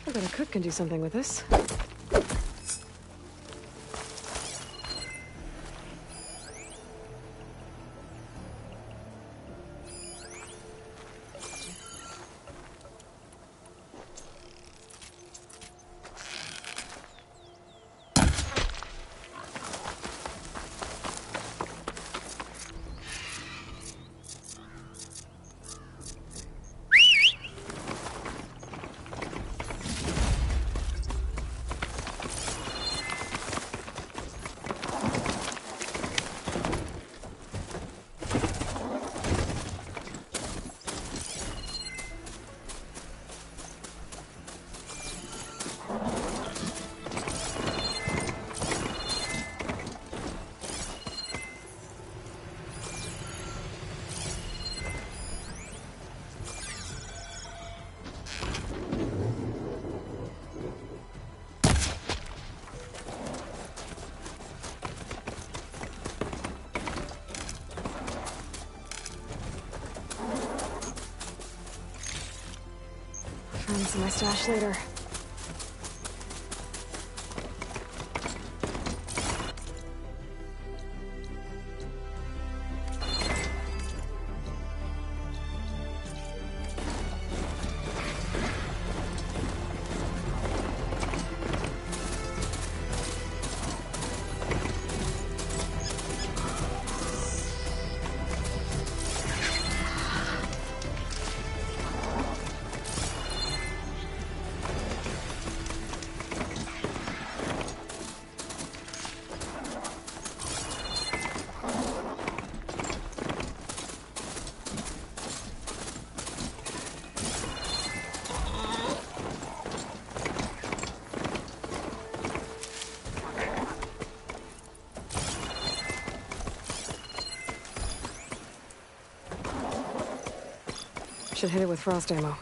I bet a cook can do something with this. see my stash later. Should hit it with frost ammo.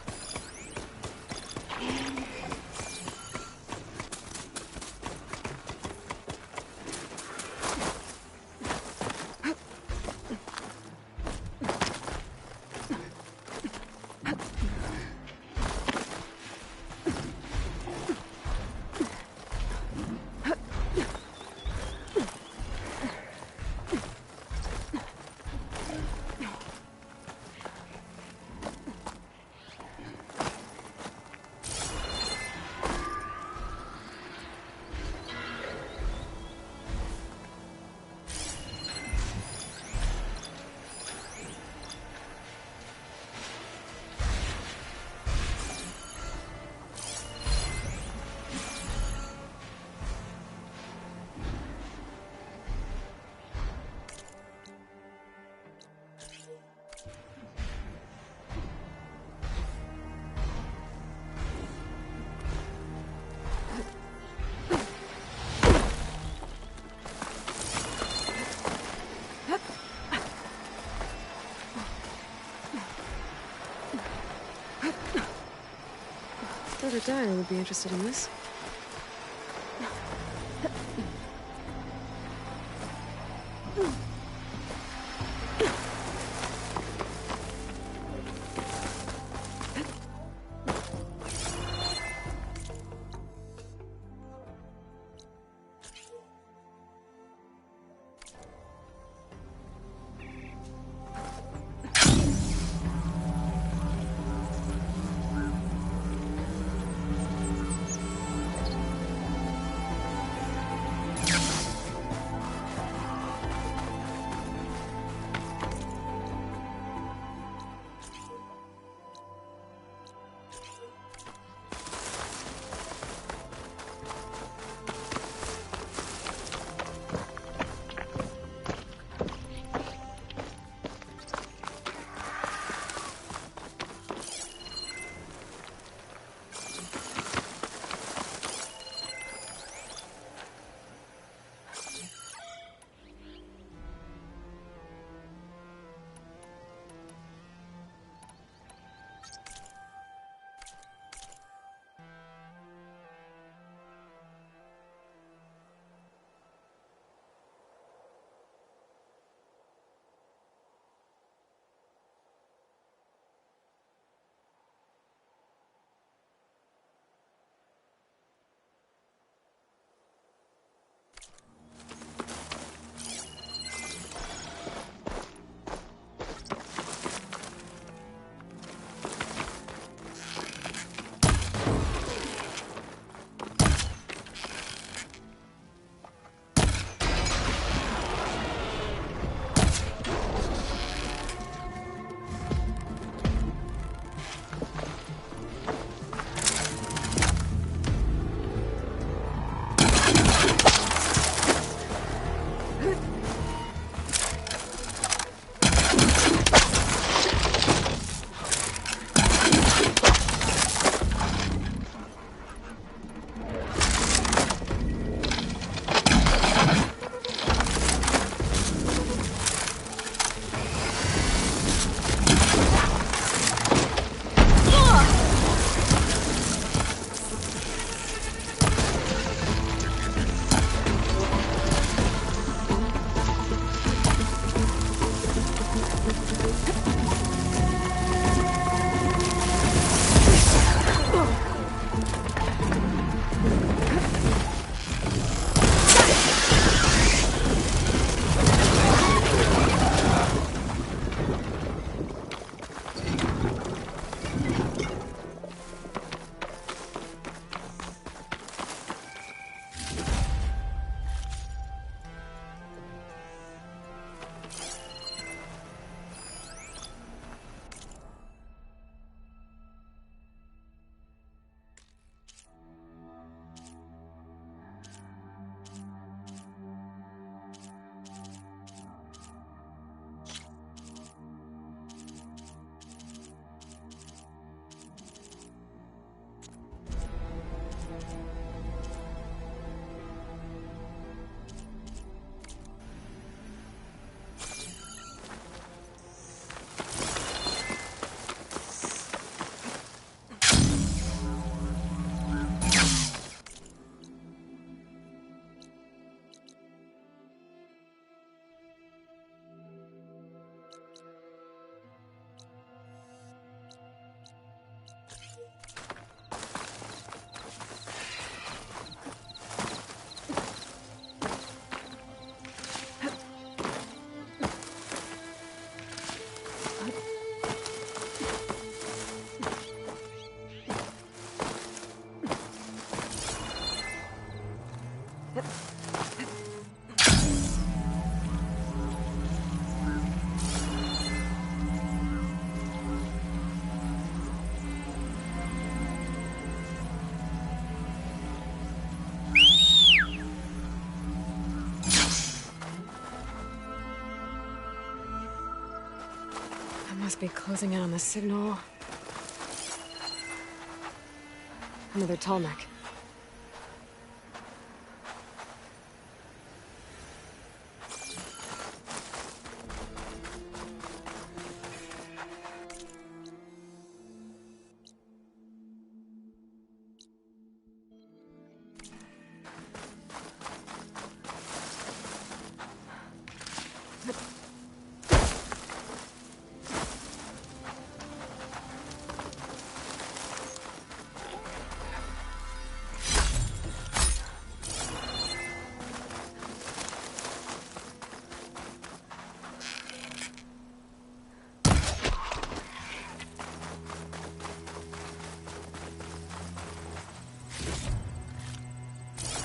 Brother Dyer would be interested in this. Must be closing in on the signal. Another tall neck.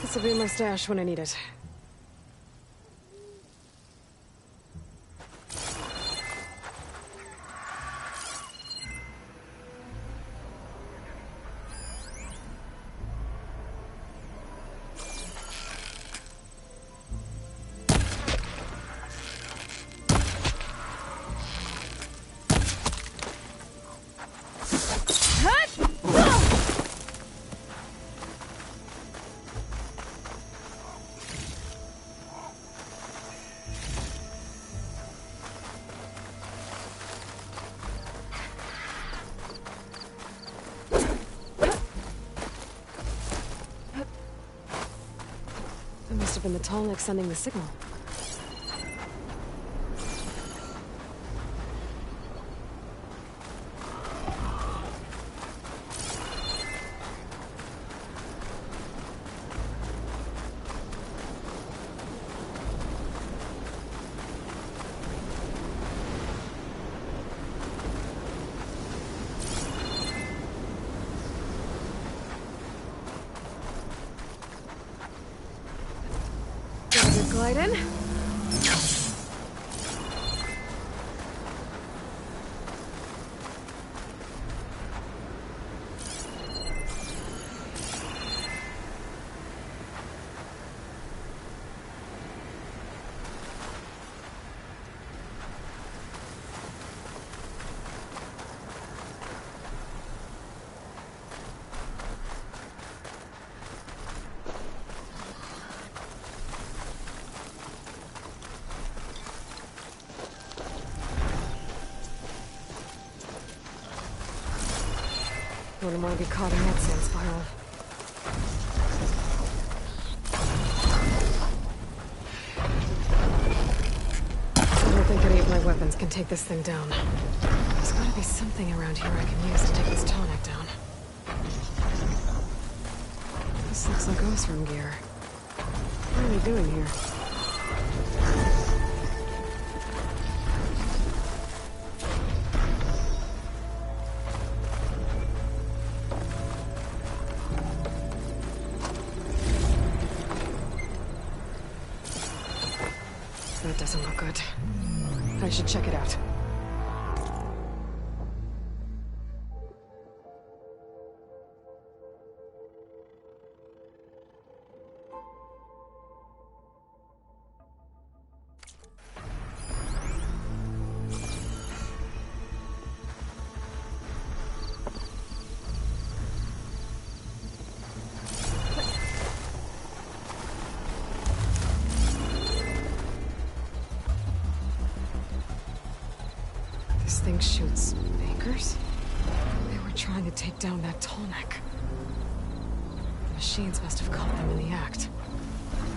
This will be my stash when I need it. That must have been the tall neck sending the signal. Glide in. Wouldn't want to be caught in that sand spiral. I don't think any of my weapons can take this thing down. There's gotta be something around here I can use to take this tall neck down. This looks like Osram gear. What are they doing here? That doesn't look good. I should check it out. This thing shoots anchors? They were trying to take down that tall neck. The machines must have caught them in the act.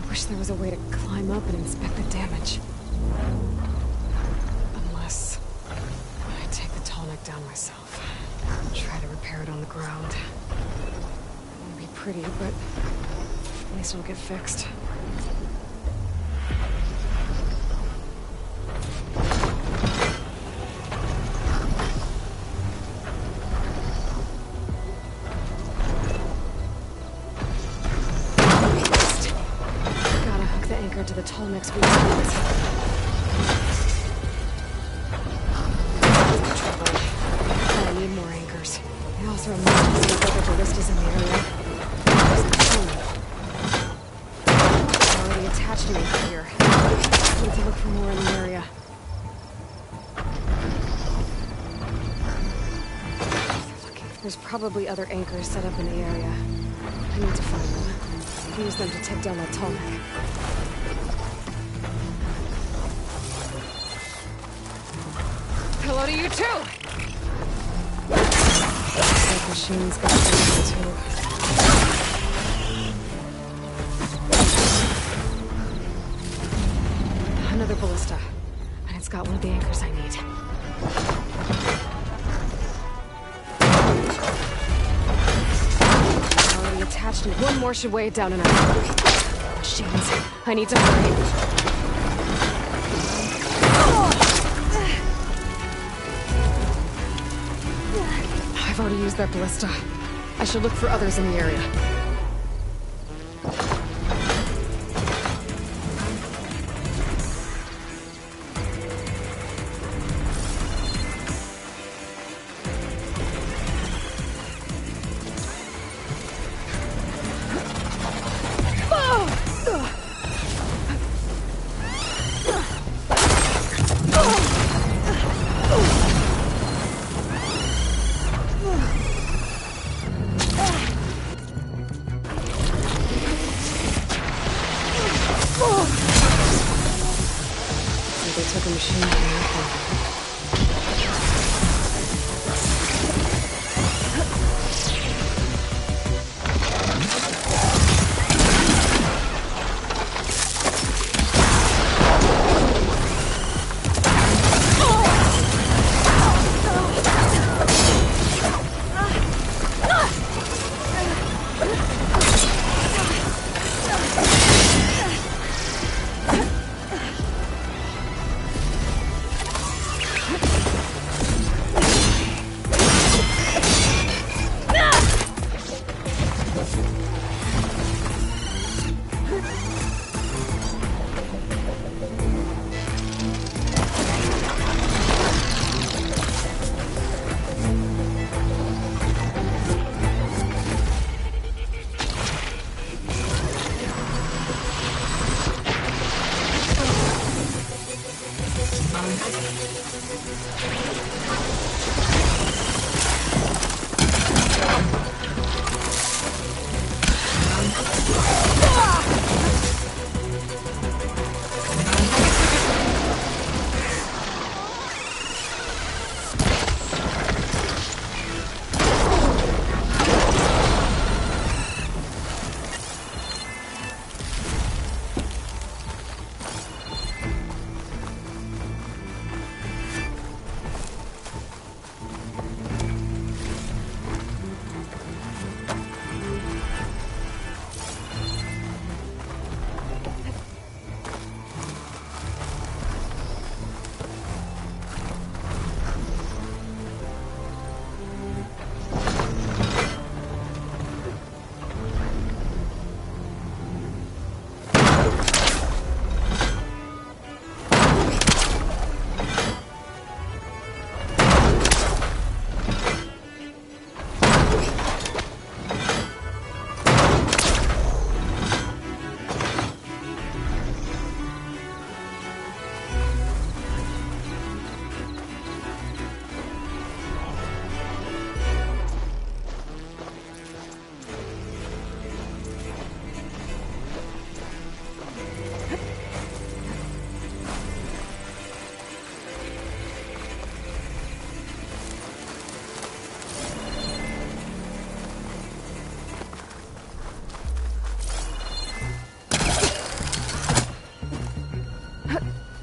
I wish there was a way to climb up and inspect the damage. Unless I take the tall neck down myself. Try to repair it on the ground. It won't be pretty, but at least it'll get fixed. To the tall neck's weak spots. I need more anchors. I also remember to see if other ballistas in the area. I already attached an anchor here. Need to look for more in the area. There's probably other anchors set up in the area. I need to find them. Use them to take down that tall neck. Hello to you too! That machine's got something too. Another ballista. And it's got one of the anchors I need. Already attached, and one more should weigh it down enough. Machines. I need to hurry. I've already used that ballista. I should look for others in the area.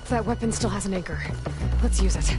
That weapon still has an anchor. Let's use it.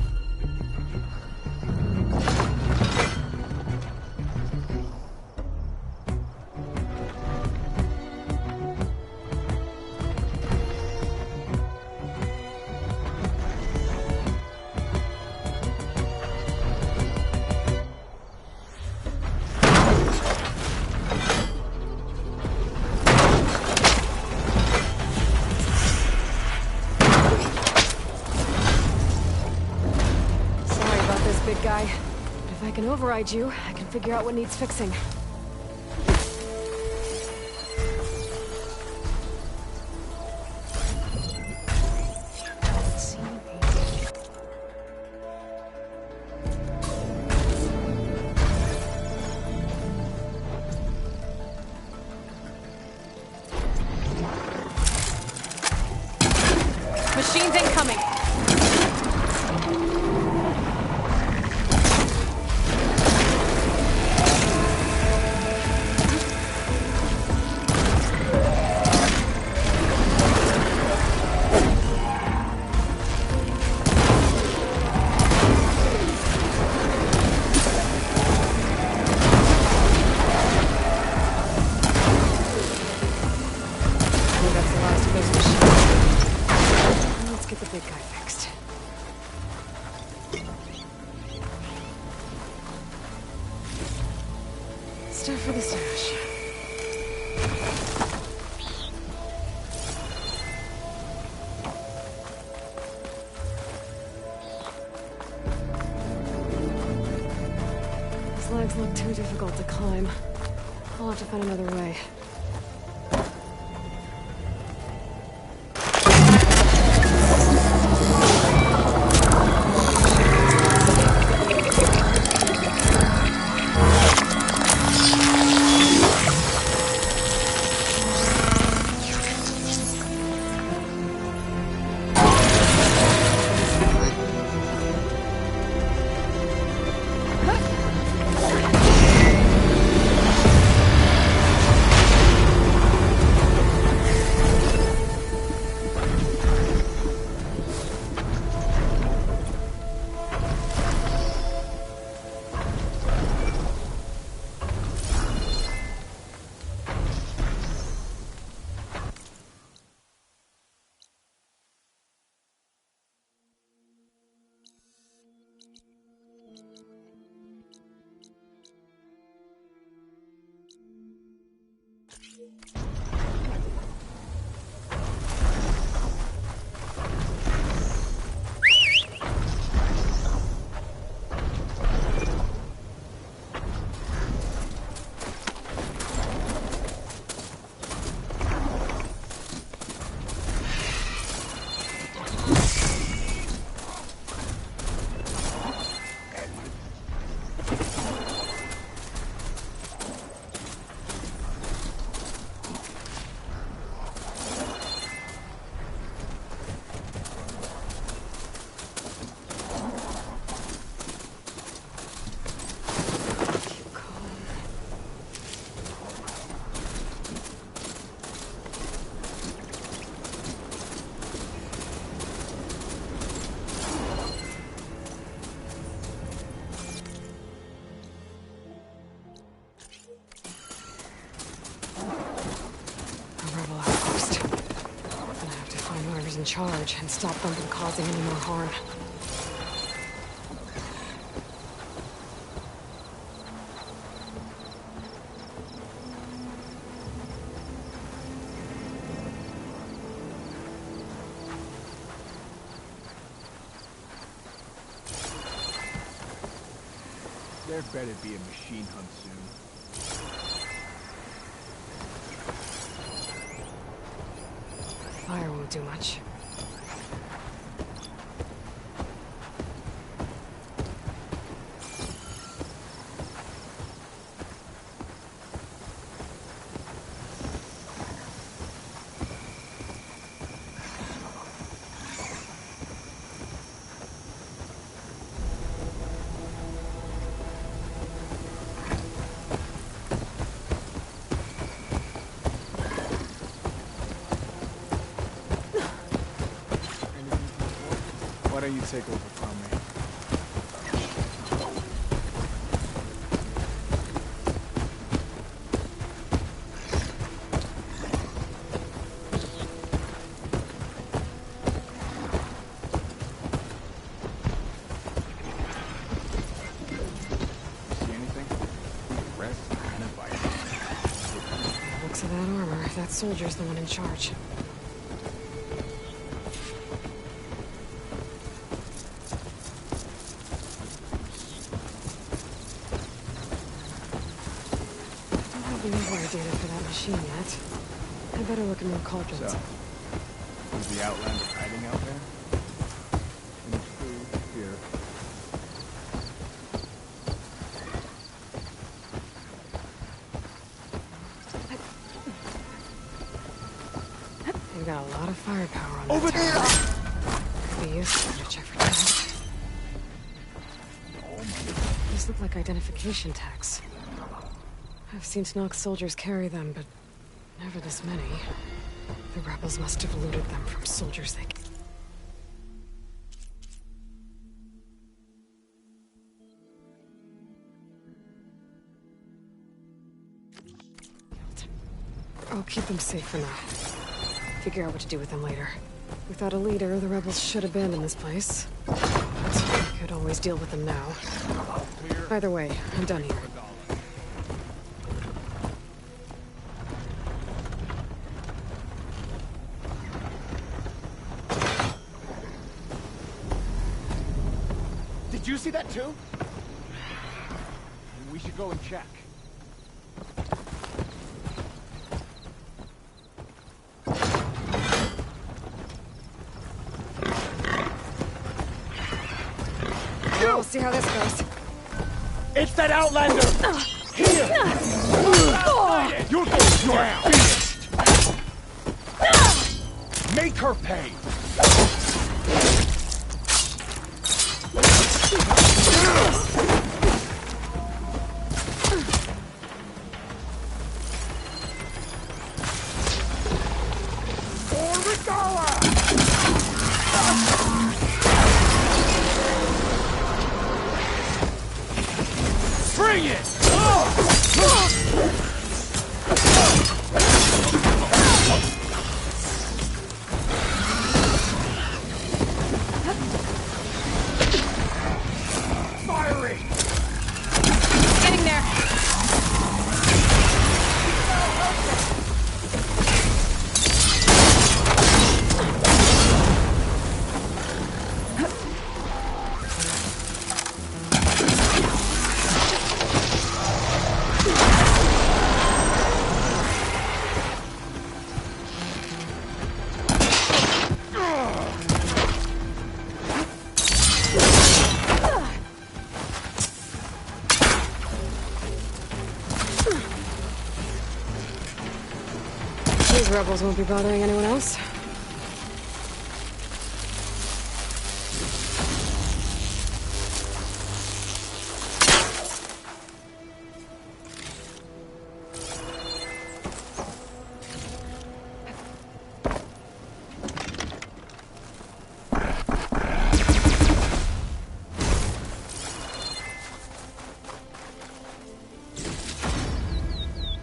Guy. But if I can override you, I can figure out what needs fixing. Machines incoming! Stuff for the stash. These legs look too difficult to climb. I'll have to find another way. In charge and stop them from causing any more harm. There better be a machine hunt soon. Fire won't do much. Why don't you take over from me? See anything? Rest and a bite. Looks of that armor, that soldier's the one in charge. Data for that machine yet. I better look in more cauldrons. So, is the Outlander hiding out there? Any food here? They've got a lot of firepower on Over that tower. there! these. Gotta check for tags. These look like identification tags. I've seen Snox soldiers carry them, but never this many. The rebels must have looted them from soldiers they... I'll keep them safe for now. Figure out what to do with them later. Without a leader, the rebels should abandon this place. But I could always deal with them now. Either way, I'm done here. Did you see that too? We should go and check. We'll see how this goes. It's that Outlander! Here! You're going down! Make her pay! Bring it! Firing! Getting there! These rebels won't be bothering anyone else.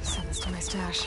Send this to my stash.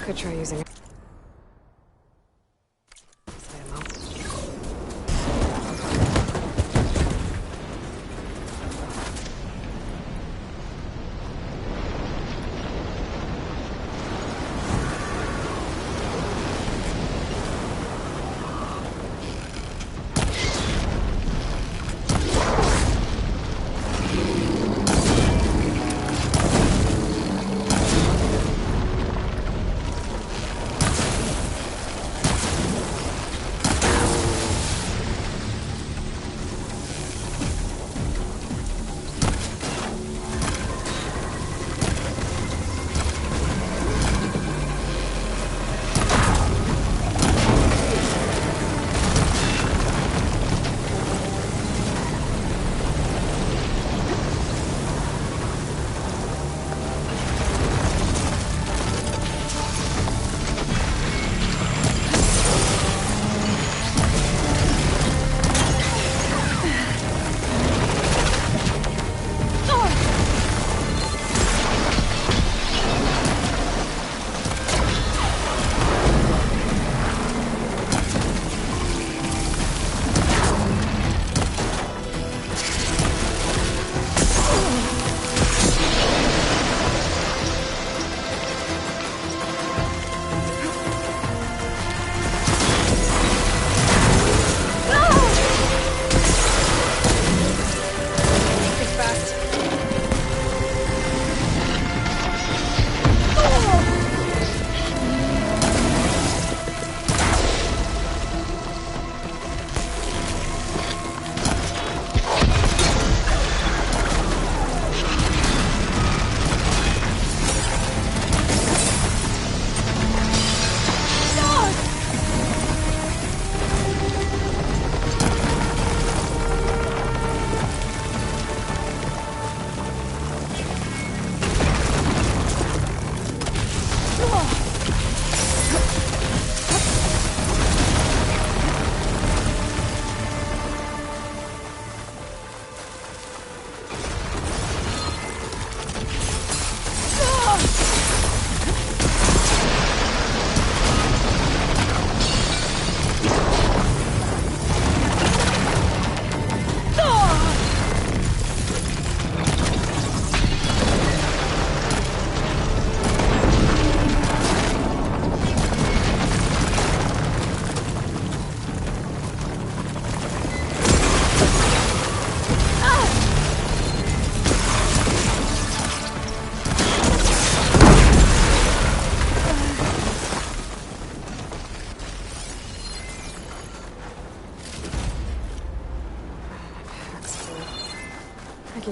Could try using it.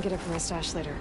can get it from my stash later.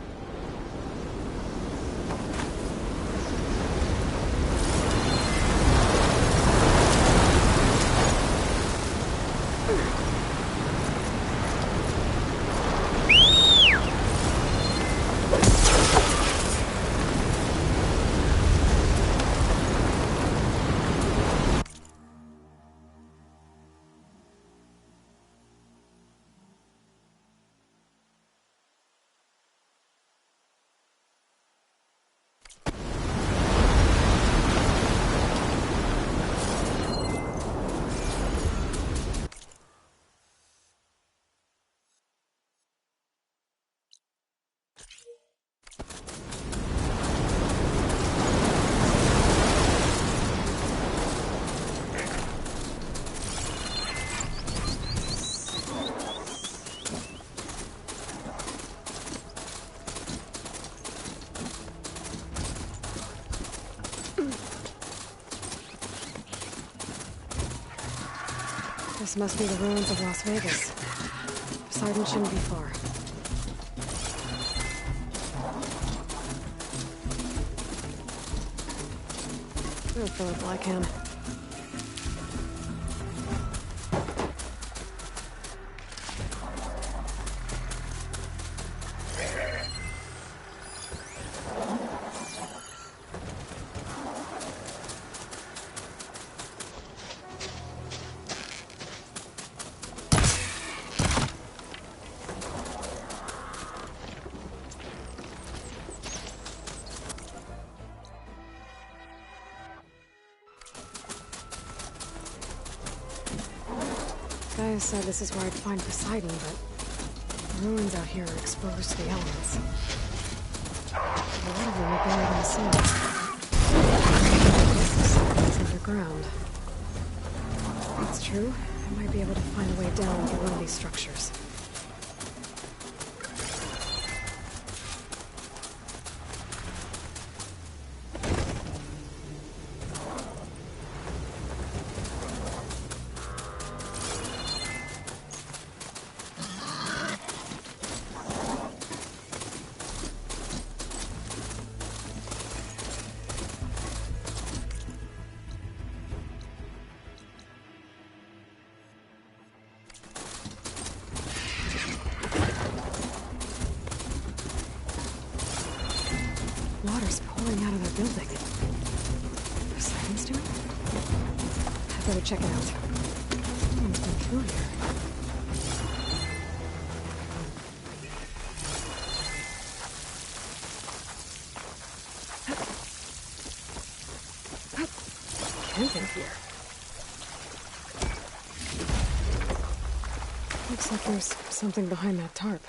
This must be the ruins of Las Vegas. Poseidon shouldn't be far. Good Philip Blackhand. Gaia said this is where I'd find Poseidon, but the ruins out here are exposed to the elements. A lot of them are buried in the sand. This is underground. If that's true, I might be able to find a way down through one of these structures. Water's pouring out of their building. Poseidon's doing it? I better check it out. Someone's been through here. Camping here. Looks like there's something behind that tarp.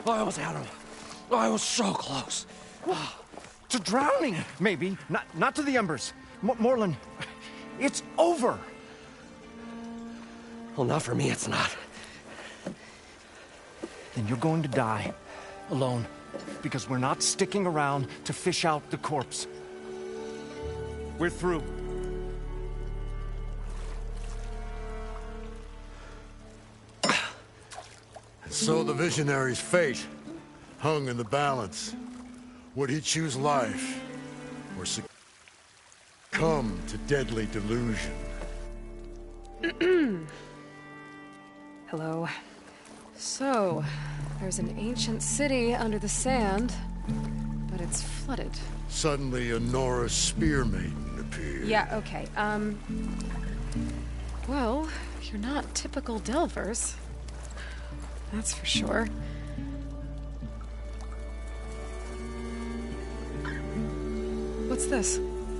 I almost had him. I was so close. To drowning, maybe. Not to the embers. Morlun, it's over. Well, not for me, it's not. Then you're going to die. Alone. Because we're not sticking around to fish out the corpse. We're through. So the visionary's fate hung in the balance. Would he choose life or succumb to deadly delusion? Hello. So, there's an ancient city under the sand, but it's flooded. Suddenly a Nora spear maiden appeared. Yeah, okay. Well, you're not typical Delvers. That's for sure. What's this?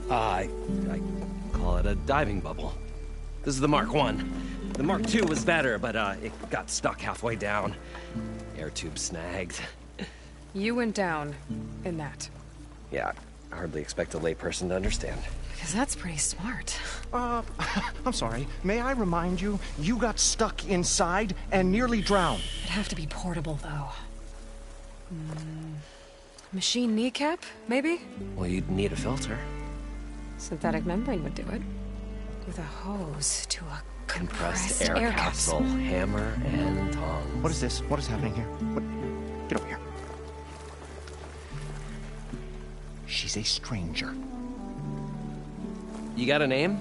I call it a diving bubble. This is the Mark 1. The Mark 2 was better, but it got stuck halfway down. Air tube snagged. You went down in that. Yeah, hardly expect a layperson to understand. Because that's pretty smart. I'm sorry. May I remind you, you got stuck inside and nearly drowned. It'd have to be portable, though. Machine kneecap, maybe? Well, you'd need a filter. Synthetic membrane would do it. With a hose to a Compressed air capsule, hammer and tongs. What is this? What is happening here? What? Get over here. She's a stranger. You got a name?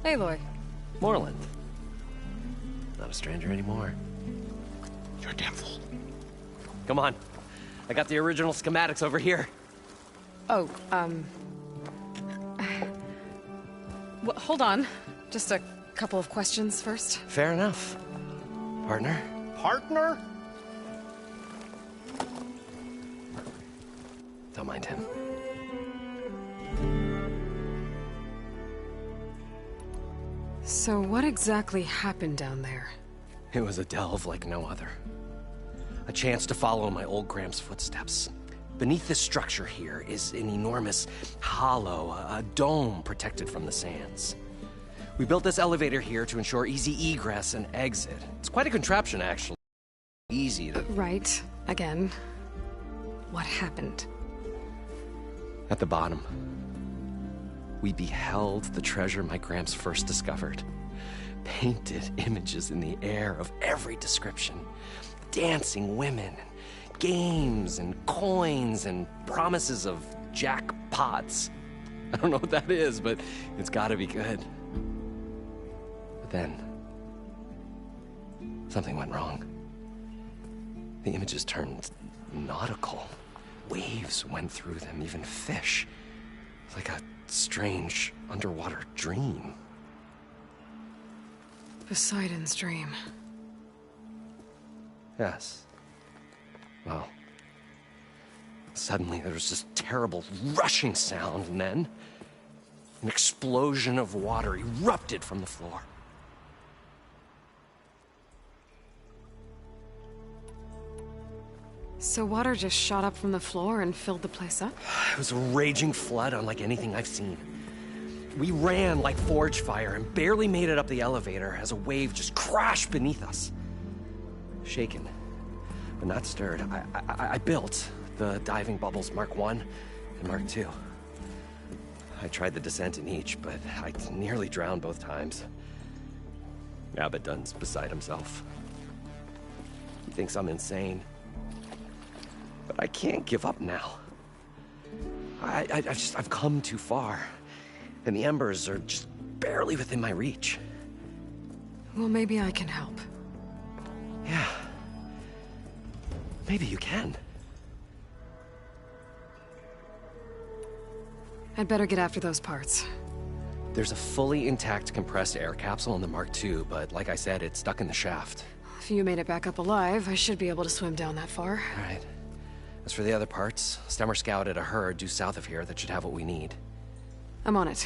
Aloy. Moreland. Not a stranger anymore. You're a damn fool. Come on. I got the original schematics over here. Oh, well, hold on. Just a couple of questions first. Fair enough. Partner? Partner? Don't mind him. So what exactly happened down there? It was a delve like no other. A chance to follow my old Gram's footsteps. Beneath this structure here is an enormous hollow, a dome protected from the sands. We built this elevator here to ensure easy egress and exit. It's quite a contraption, actually. Easy to... Right. Again. What happened? At the bottom, we beheld the treasure my Gramps first discovered. Painted images in the air of every description. Dancing women, games and coins and promises of jackpots. I don't know what that is, but it's gotta be good. But then, something went wrong. The images turned nautical. Waves went through them, even fish. Like a strange underwater dream. Poseidon's dream. Yes. Well, suddenly there was this terrible rushing sound, and then an explosion of water erupted from the floor. So water just shot up from the floor and filled the place up? It was a raging flood unlike anything I've seen. We ran like forge fire and barely made it up the elevator as a wave just crashed beneath us. Shaken, but not stirred, I built the diving bubbles Mark I and Mark II. I tried the descent in each, but I nearly drowned both times. Abaddon's beside himself. He thinks I'm insane. But I can't give up now. I've come too far. And the embers are just barely within my reach. Well, maybe I can help. Yeah. Maybe you can. I'd better get after those parts. There's a fully intact compressed air capsule in the Mark II, but like I said, it's stuck in the shaft. If you made it back up alive, I should be able to swim down that far. All right. As for the other parts, Stemmer scouted a herd due south of here that should have what we need. I'm on it.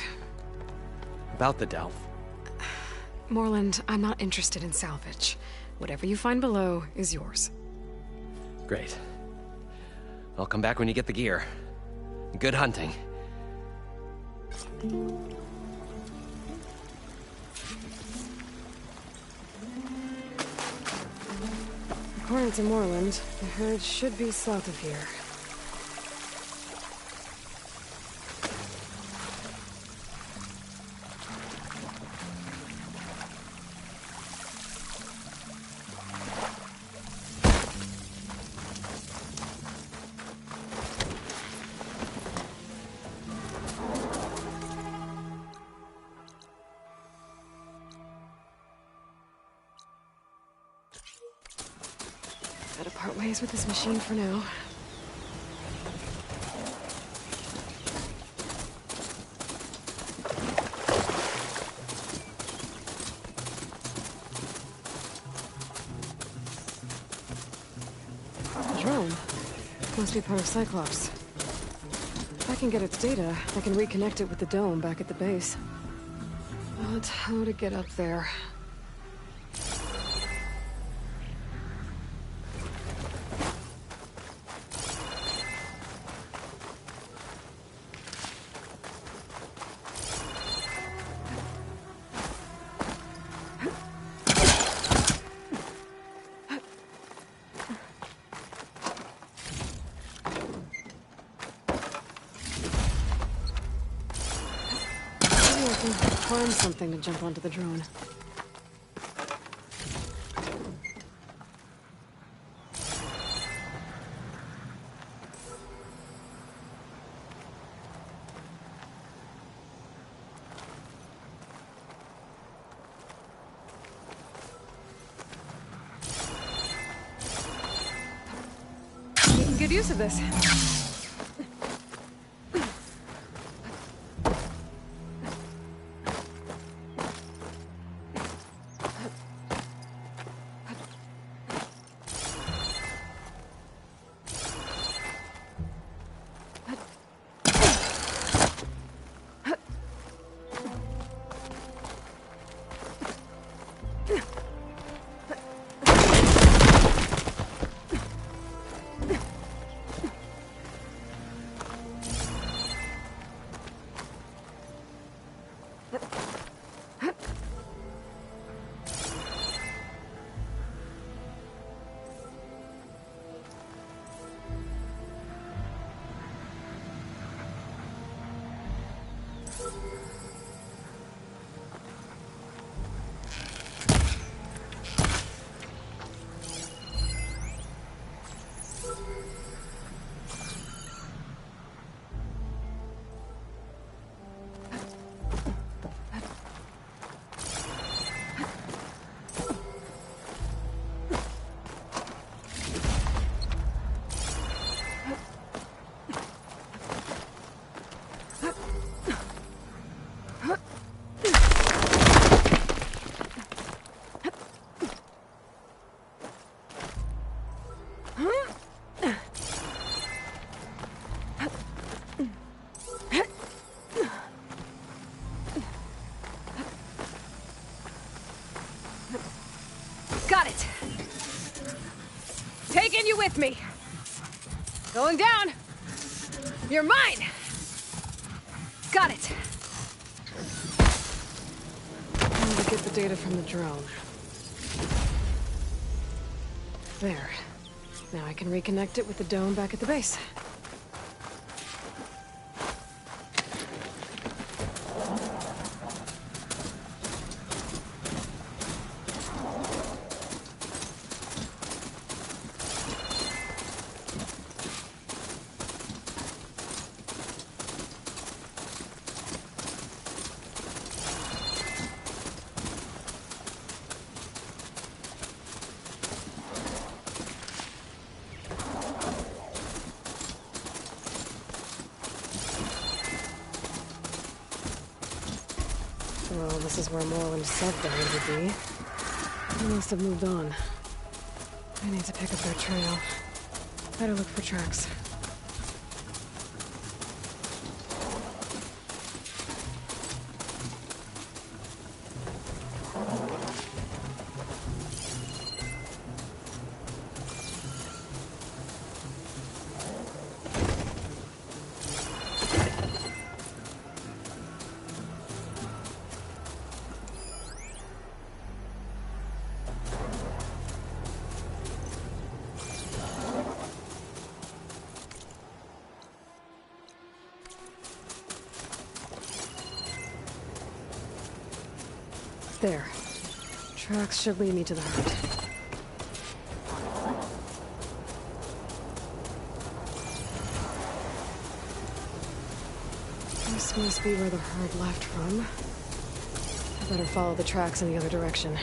About the delve. Moreland, I'm not interested in salvage. Whatever you find below is yours. Great. I'll come back when you get the gear. Good hunting. According to Moreland, the herd should be south of here. Gotta part ways with this machine for now. The drone must be part of Cyclops. If I can get its data, I can reconnect it with the dome back at the base. But how to get up there? Maybe I can climb something to jump onto the drone. Making good use of this. Got it. Taking you with me. Going down. You're mine. Got it. I need to get the data from the drone. There. Now I can reconnect it with the dome back at the base. Well, this is where Moreland said they would be. They must have moved on. I need to pick up their trail. Better look for tracks. There. Tracks should lead me to the herd. This must be where the herd left from. I better follow the tracks in the other direction.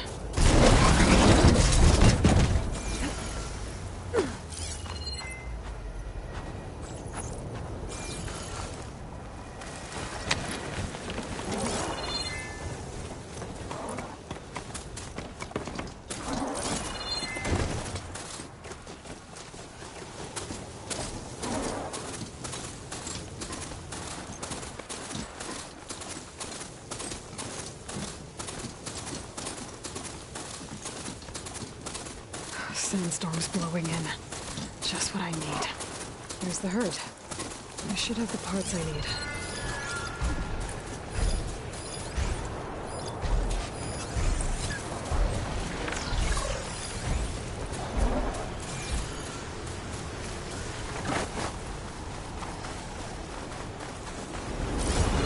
Sandstorm's blowing in. Just what I need. There's the herd. I should have the parts I need.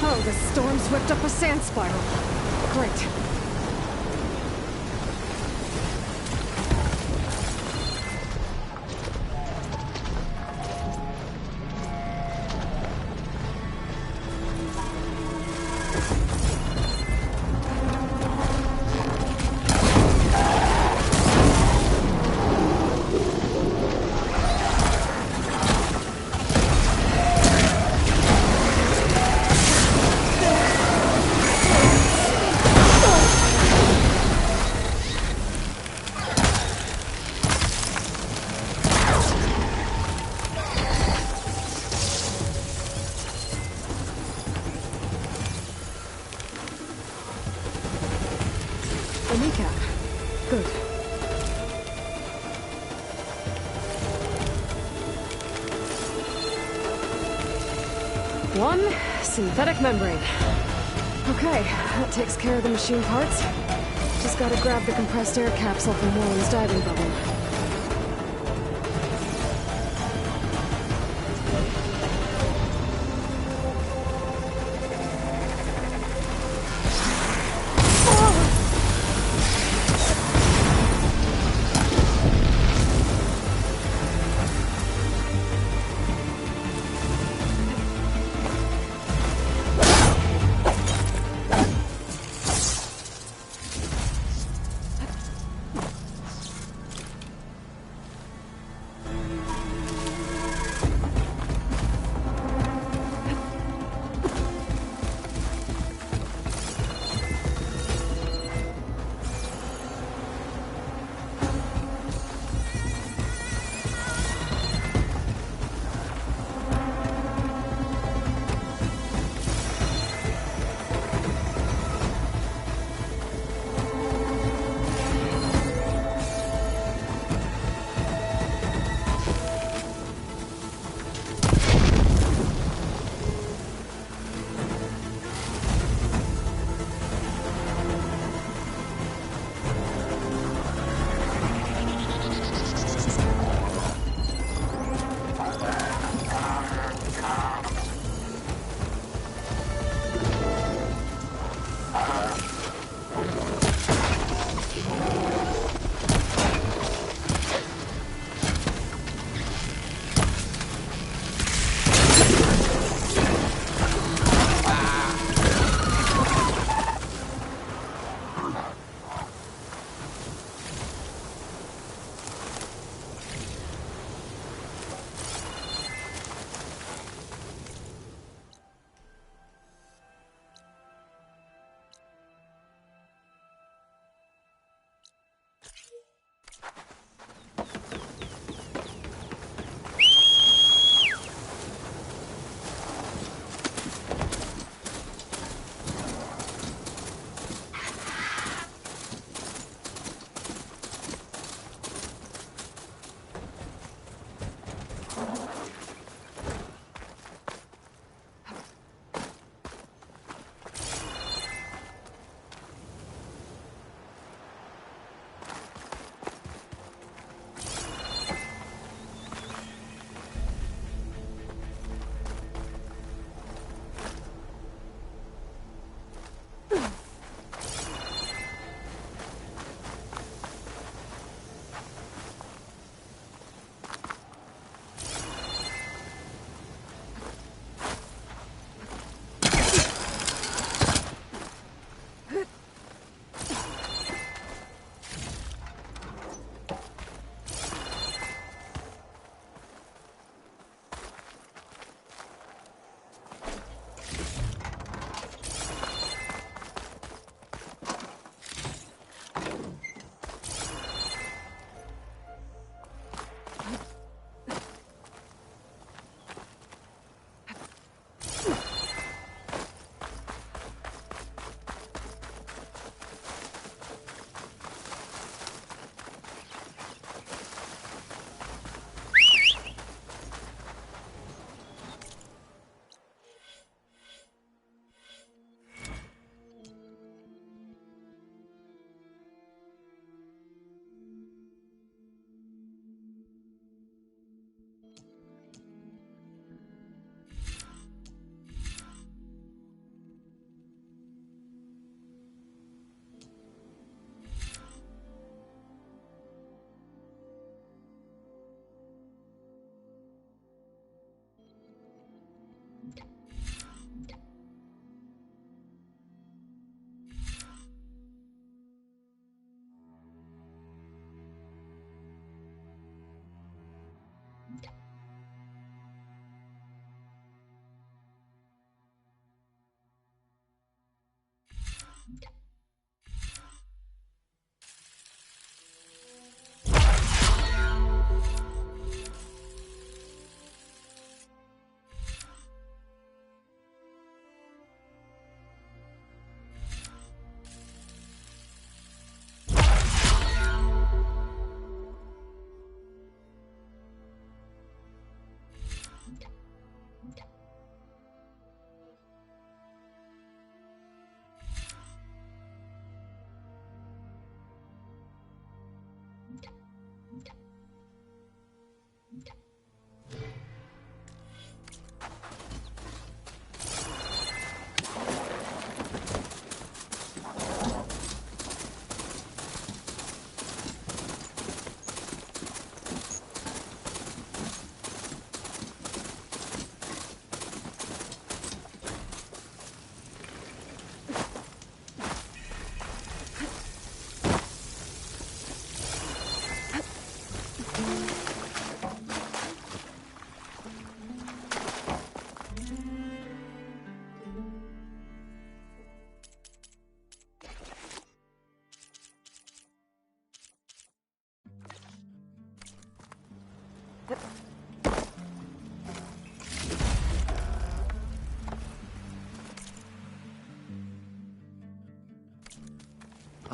Oh, the storm's whipped up a sand spiral. Great. A kneecap. Good. One synthetic membrane. Okay, that takes care of the machine parts. Just gotta grab the compressed air capsule from Warren's diving bubble.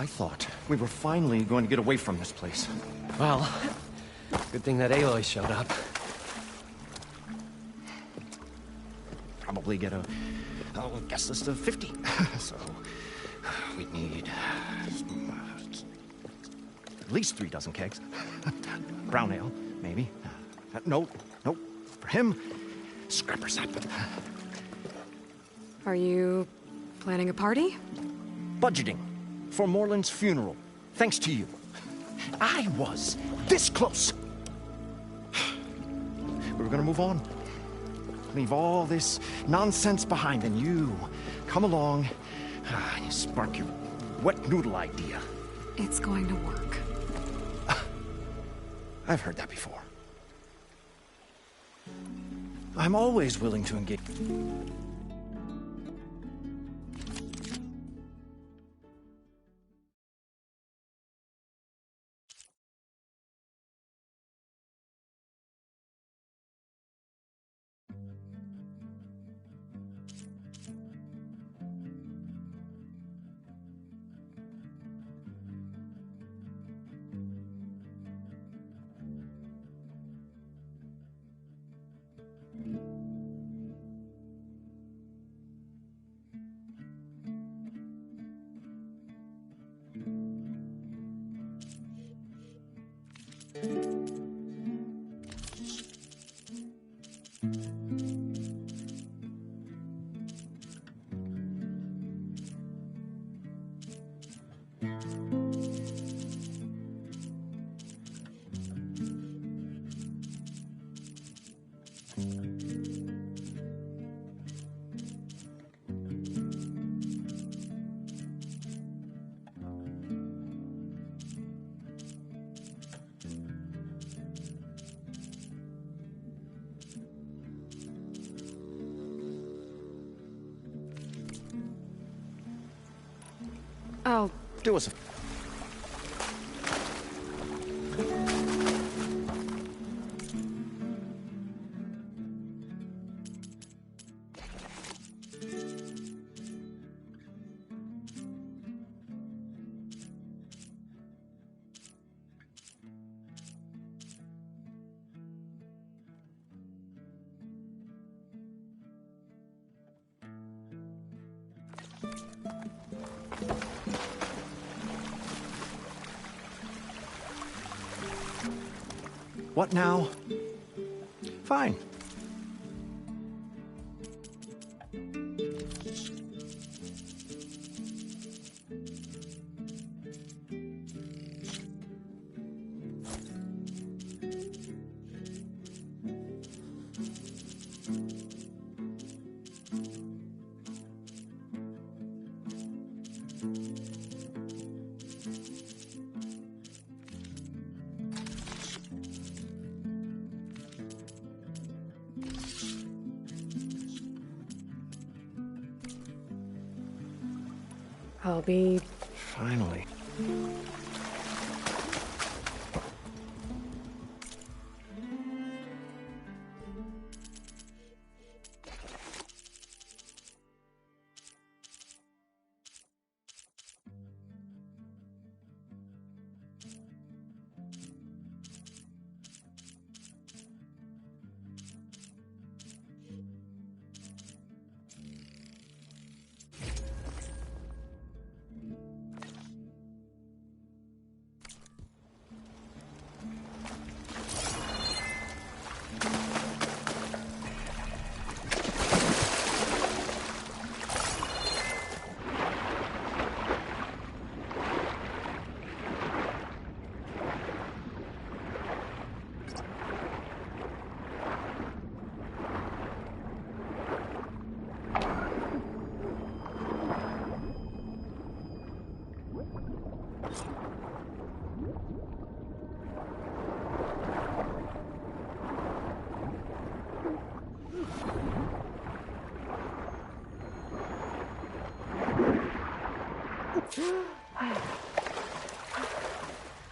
I thought we were finally going to get away from this place. Well, good thing that Aloy showed up. Probably get a guest list of 50. So, we'd need at least 3 dozen kegs. Brown ale, maybe. Nope. For him, scrapper sap. Are you planning a party? Budgeting for Morland's funeral, thanks to you. I was this close. We were gonna move on. Leave all this nonsense behind, and you come along and you spark your wet noodle idea. It's going to work. I've heard that before. I'm always willing to engage. I'll do us a... What now? Fine. I'll be... Finally.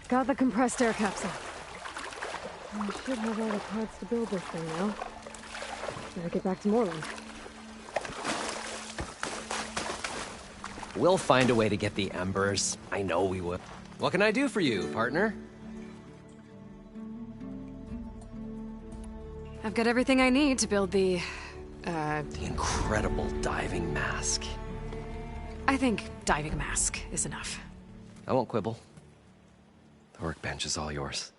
Got the compressed air capsule. I should have all the parts to build this thing now. Better get back to Morland. We'll find a way to get the embers. I know we will. What can I do for you, partner? I've got everything I need to build the incredible diving mask. I think diving mask is enough. I won't quibble. The workbench is all yours.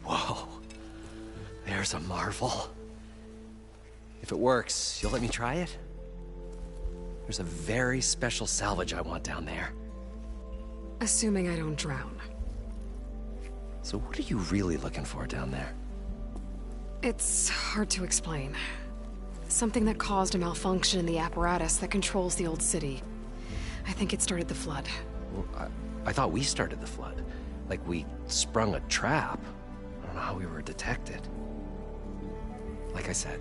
Whoa. There's a marvel. If it works, you'll let me try it? There's a very special salvage I want down there. Assuming I don't drown. So what are you really looking for down there? It's hard to explain. Something that caused a malfunction in the apparatus that controls the old city. I think it started the flood. Well, I thought we started the flood. Like we sprung a trap. I don't know how we were detected. Like I said,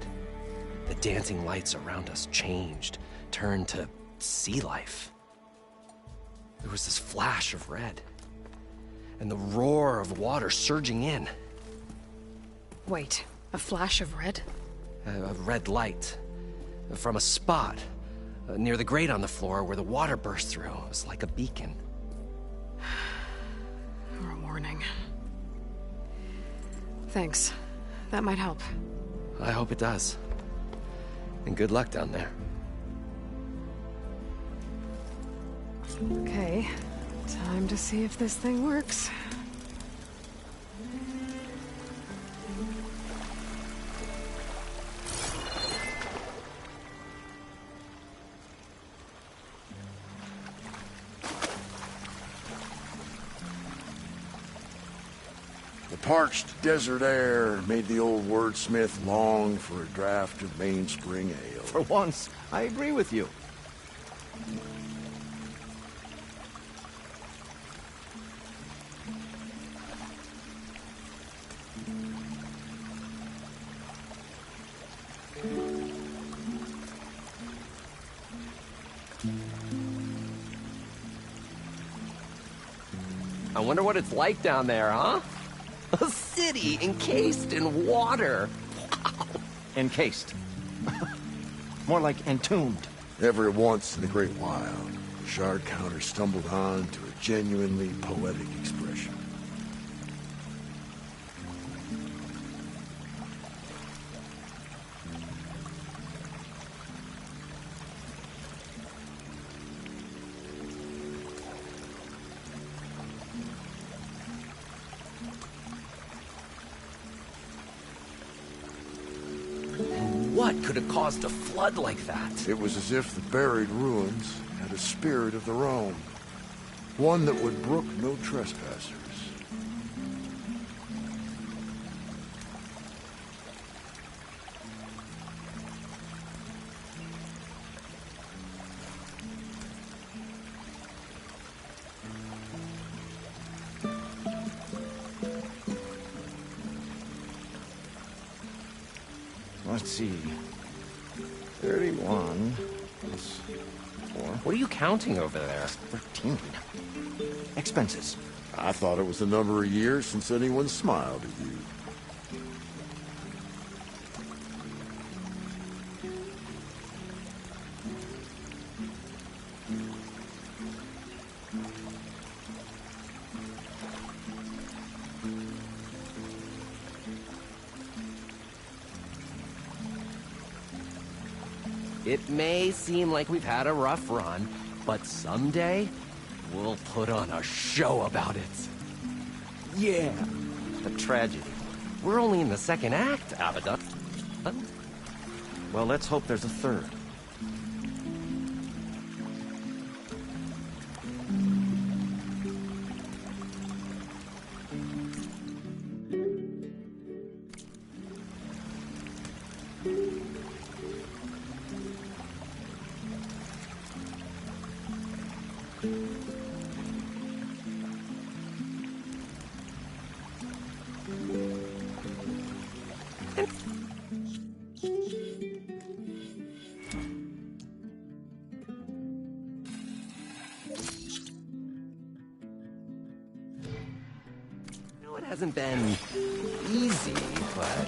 the dancing lights around us changed, turned to sea life. There was this flash of red, and the roar of water surging in. Wait, a flash of red? A red light from a spot near the grate on the floor where the water burst through. It was like a beacon. Or a warning. Thanks. That might help. I hope it does. And good luck down there. Okay, time to see if this thing works. The parched desert air made the old wordsmith long for a draught of mainspring ale. For once, I agree with you. I wonder what it's like down there, huh? A city encased in water. Wow. Encased. More like entombed. Every once in a great while, the shard counter stumbled on to a genuinely poetic expression. What could have caused a flood like that? It was as if the buried ruins had a spirit of their own. One that would brook no trespassers. Let's see. 31 plus 4. What are you counting over there? 13. Expenses. I thought it was a number of years since anyone smiled at you. It may seem like we've had a rough run, but someday, we'll put on a show about it. Yeah. A tragedy. We're only in the second act, Abaddon. Well, let's hope there's a third. It hasn't been easy, but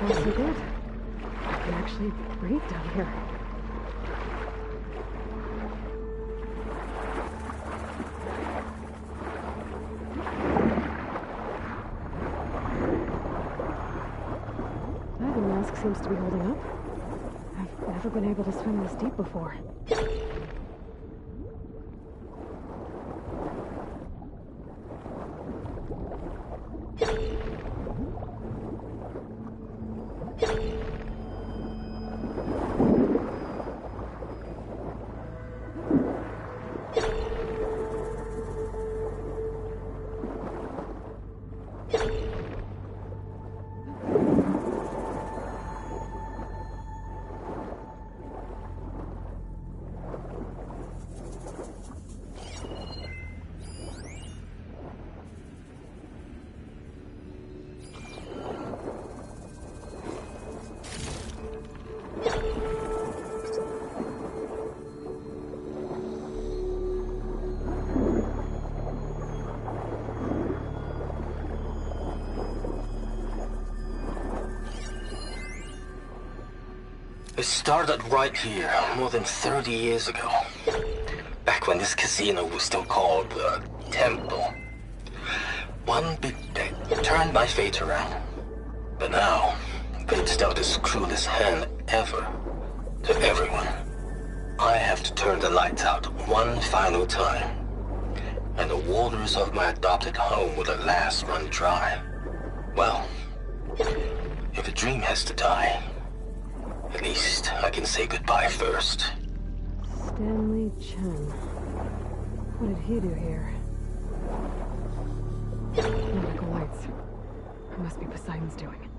So good. I can actually breathe down here. The mask seems to be holding up. I've never been able to swim this deep before. It started right here, more than 30 years ago. Back when this casino was still called the Temple. One big day turned my fate around. But now, fate's dealt its cruelest hand ever to everyone. I have to turn the lights out one final time. And the waters of my adopted home will at last run dry. Well, if a dream has to die, at least I can say goodbye first. Stanley Chen. What did he do here? Medical lights. It must be Poseidon's doing.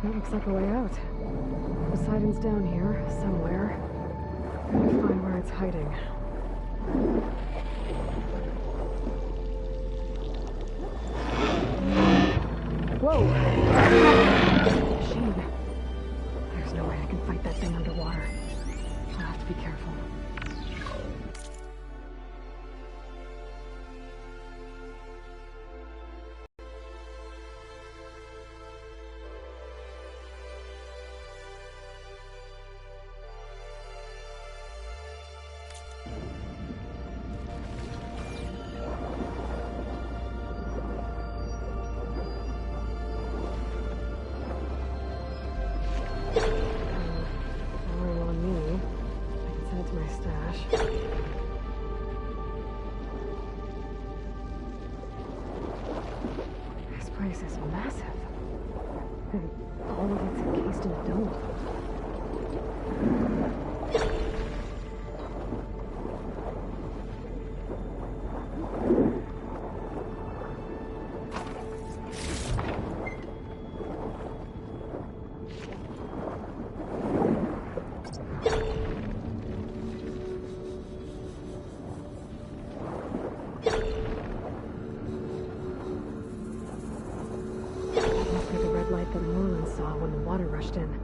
That looks like a way out. Poseidon's down here, somewhere. Gotta find where it's hiding. Whoa! Machine. There's no way I can fight that thing underwater. I'll have to be careful. This place is massive. And all of it's encased in a dome. of light that Moreland saw when the water rushed in.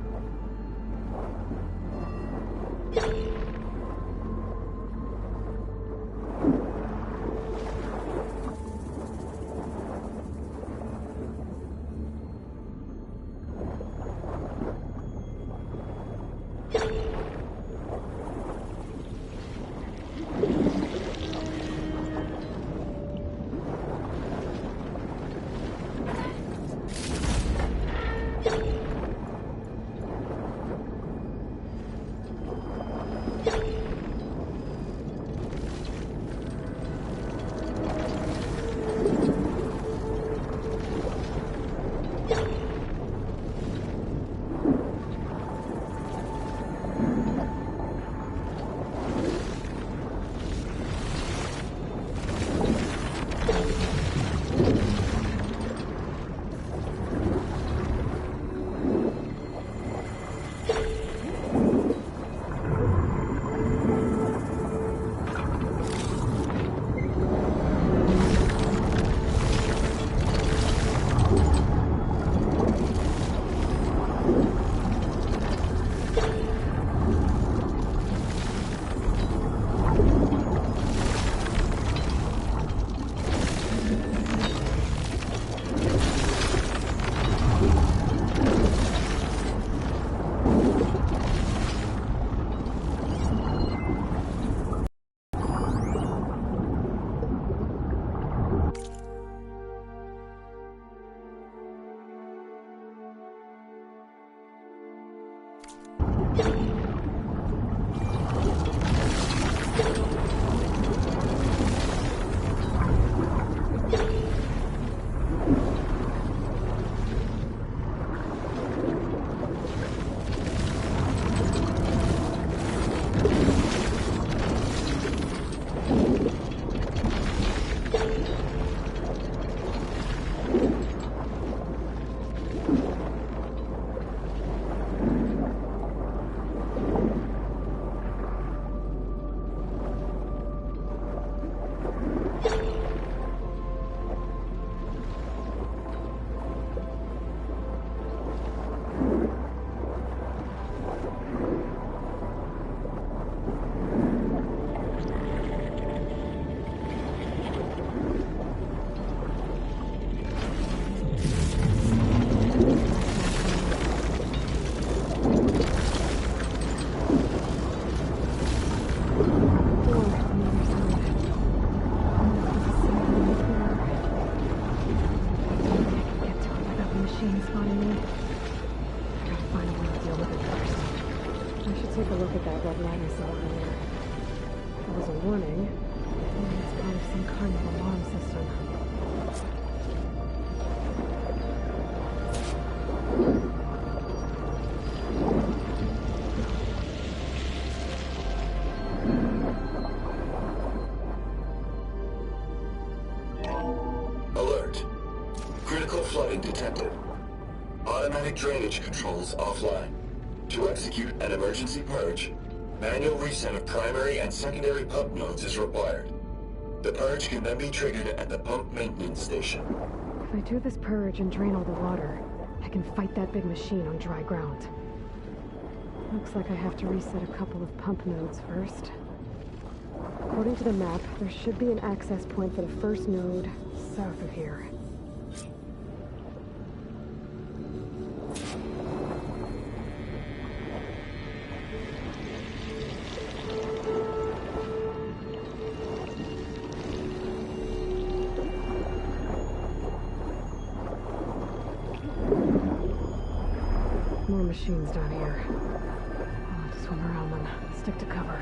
Flooding detected. Automatic drainage controls offline. To execute an emergency purge, manual reset of primary and secondary pump nodes is required. The purge can then be triggered at the pump maintenance station. If I do this purge and drain all the water, I can fight that big machine on dry ground. Looks like I have to reset a couple of pump nodes first. According to the map, there should be an access point for the first node south of here. More machines down here. I'll have to swim around them. Stick to cover.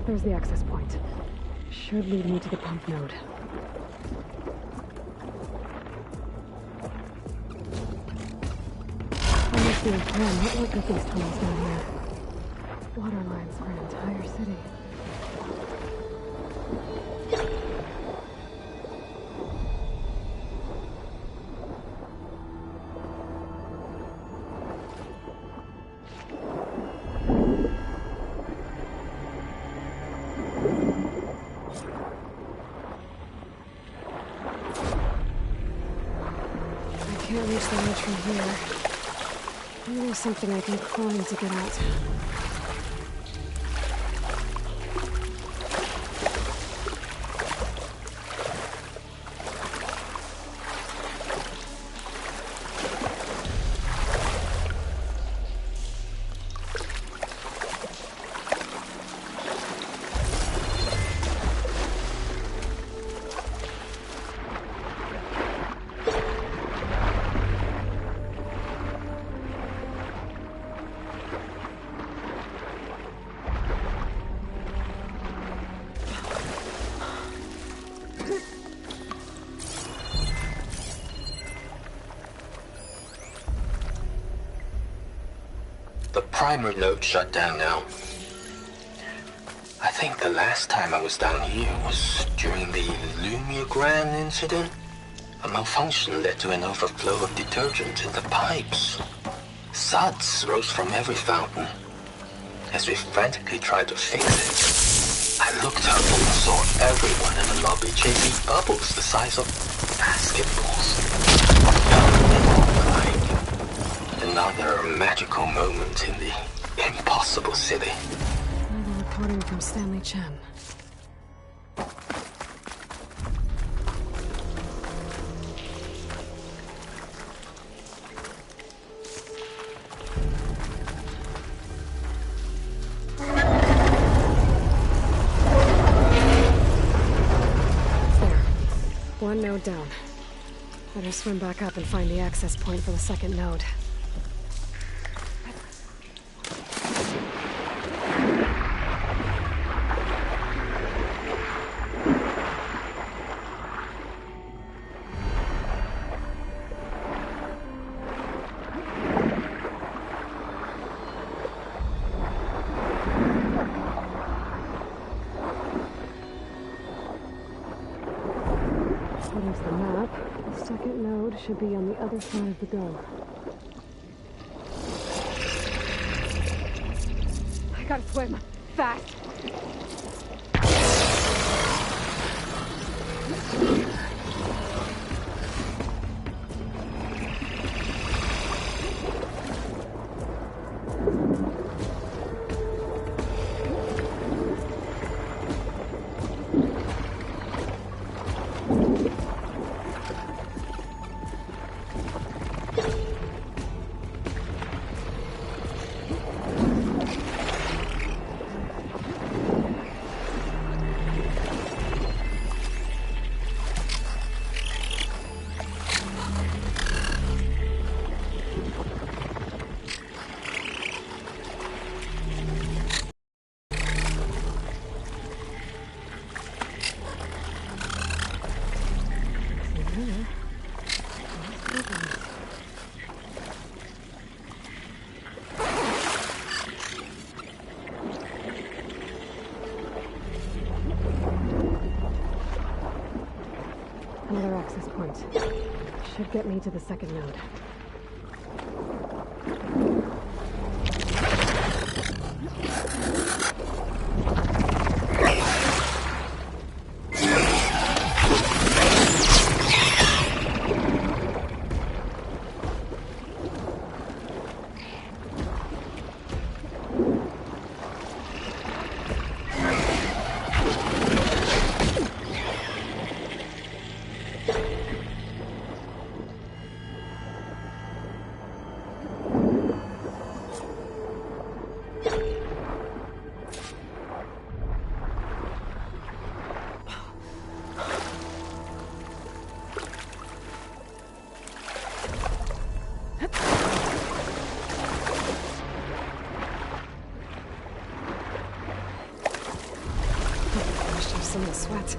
There's the access point. Should lead me to the pump node. The plan, what look at these tunnels down here? Water lines for an entire city. I can't reach the ledge from here. Maybe there's something I can climb to get out. Primer node shut down now. I think the last time I was down here was during the Lumiogran incident. A malfunction led to an overflow of detergent in the pipes. Suds rose from every fountain. As we frantically tried to fix it, I looked up and saw everyone in the lobby chasing bubbles the size of basketballs. Another magical moment in the impossible city. Another recording from Stanley Chen. There. One node down. Better swim back up and find the access point for the second node. According to the map, the second node should be on the other side of the dome. I gotta swim. Fast. Another access point. Should get me to the second node. Some of the sweat.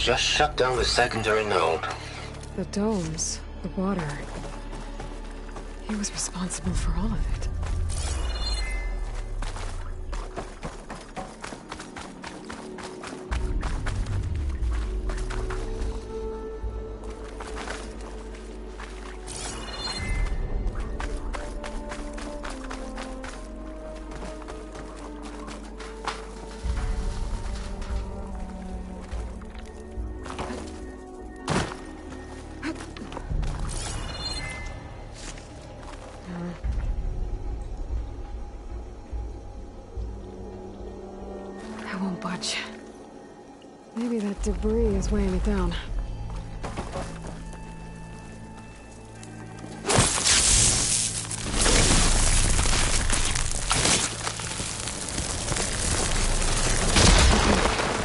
just shut down the secondary node. The domes, the water. He was responsible for all of it. I won't budge. Maybe that debris is weighing it down.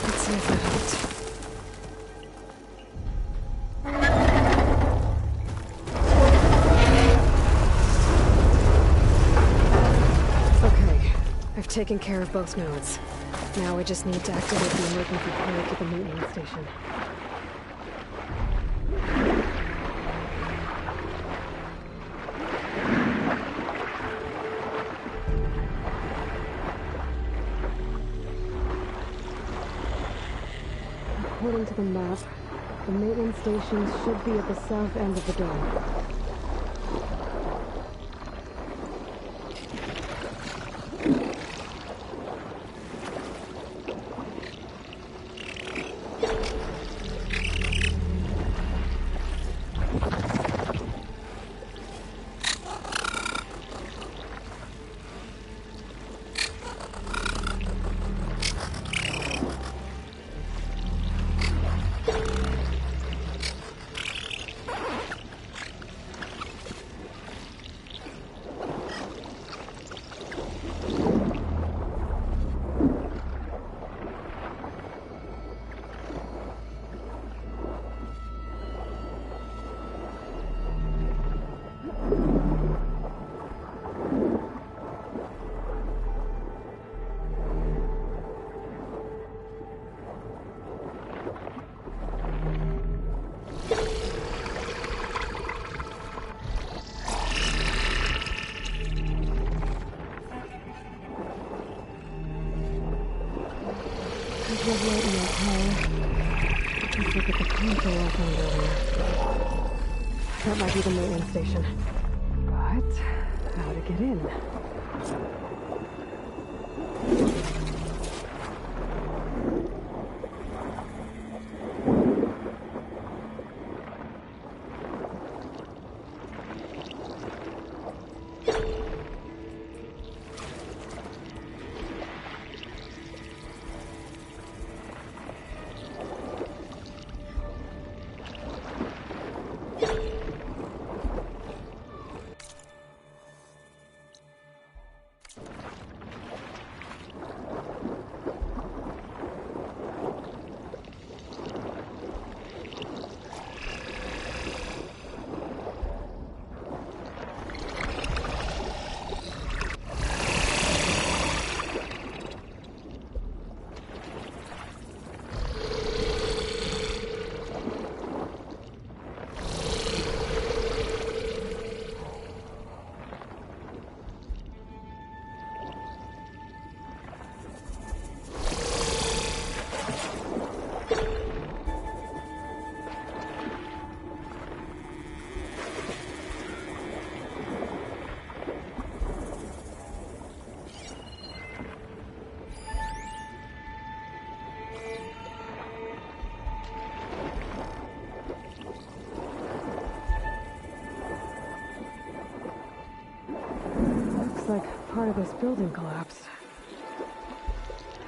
Let's see if that helped. Okay, I've taken care of both nodes. Now I just need to activate the emergency panic at the maintenance station. According to the map, the maintenance stations should be at the south end of the dome. Let's look at the console icon earlier. That might be the maintenance station. But how to get in? Looks like part of this building collapsed.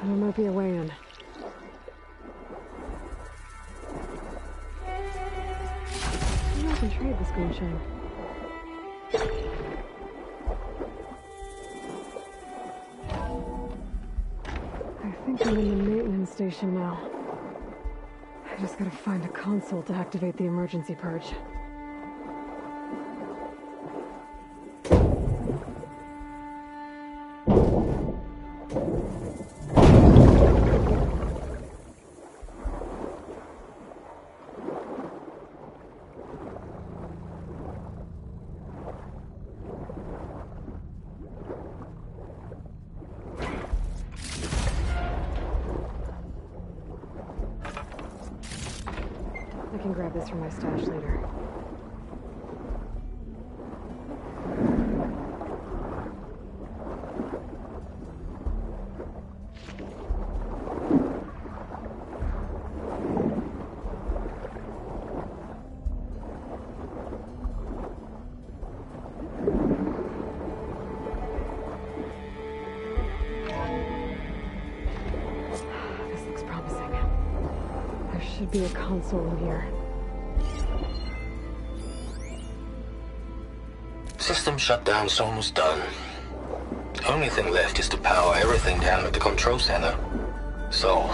And there might be a way in. Maybe I can trade this green shine. I think I'm in the maintenance station now. I just gotta find a console to activate the emergency purge. I can grab this from my stash later. Should be a console in here. System shutdown's almost done. Only thing left is to power everything down at the control center. So,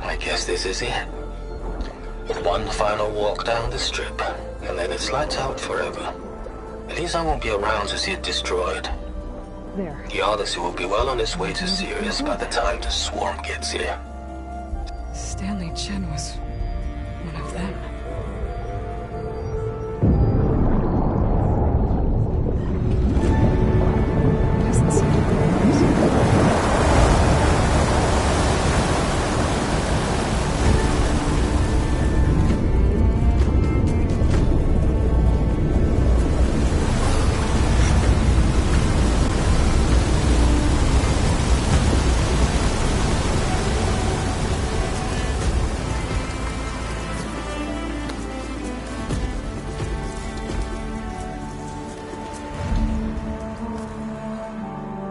I guess this is it. One final walk down the strip, and then it's lights out forever. At least I won't be around to see it destroyed. There. The Odyssey will be well on its way to Sirius by the time the swarm gets here. Stanley Chen was one of them. Doesn't seem to be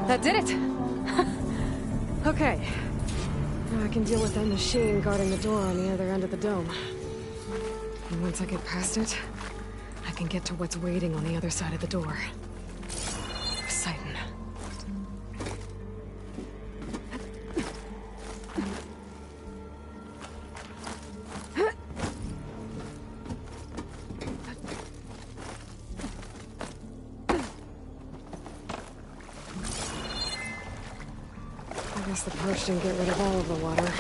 That did it! Okay. Now I can deal with that machine guarding the door on the other end of the dome. And once I get past it, I can get to what's waiting on the other side of the door. Poseidon. I guess the purge didn't get rid of all of the water.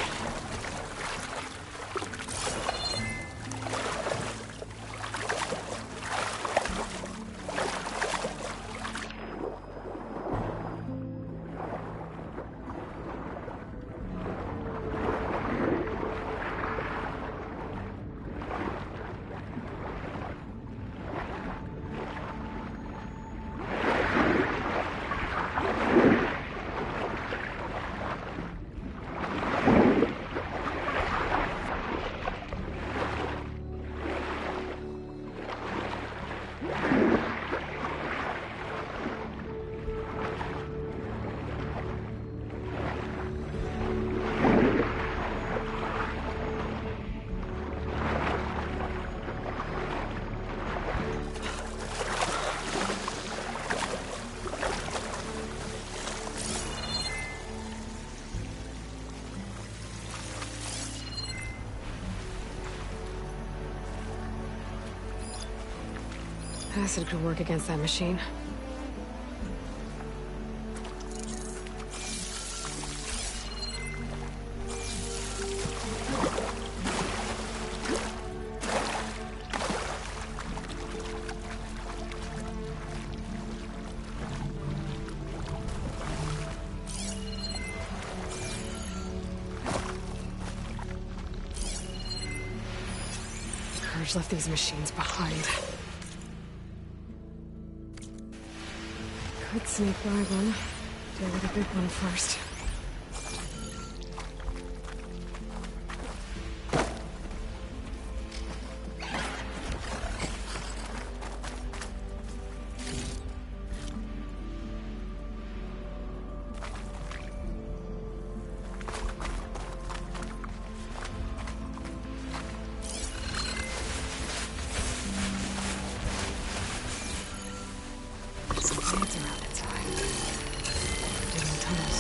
Acid could work against that machine. Purge left these machines behind. Could sneak by one. Deal with a big one first. Some seeds around inside. Digging tunnels.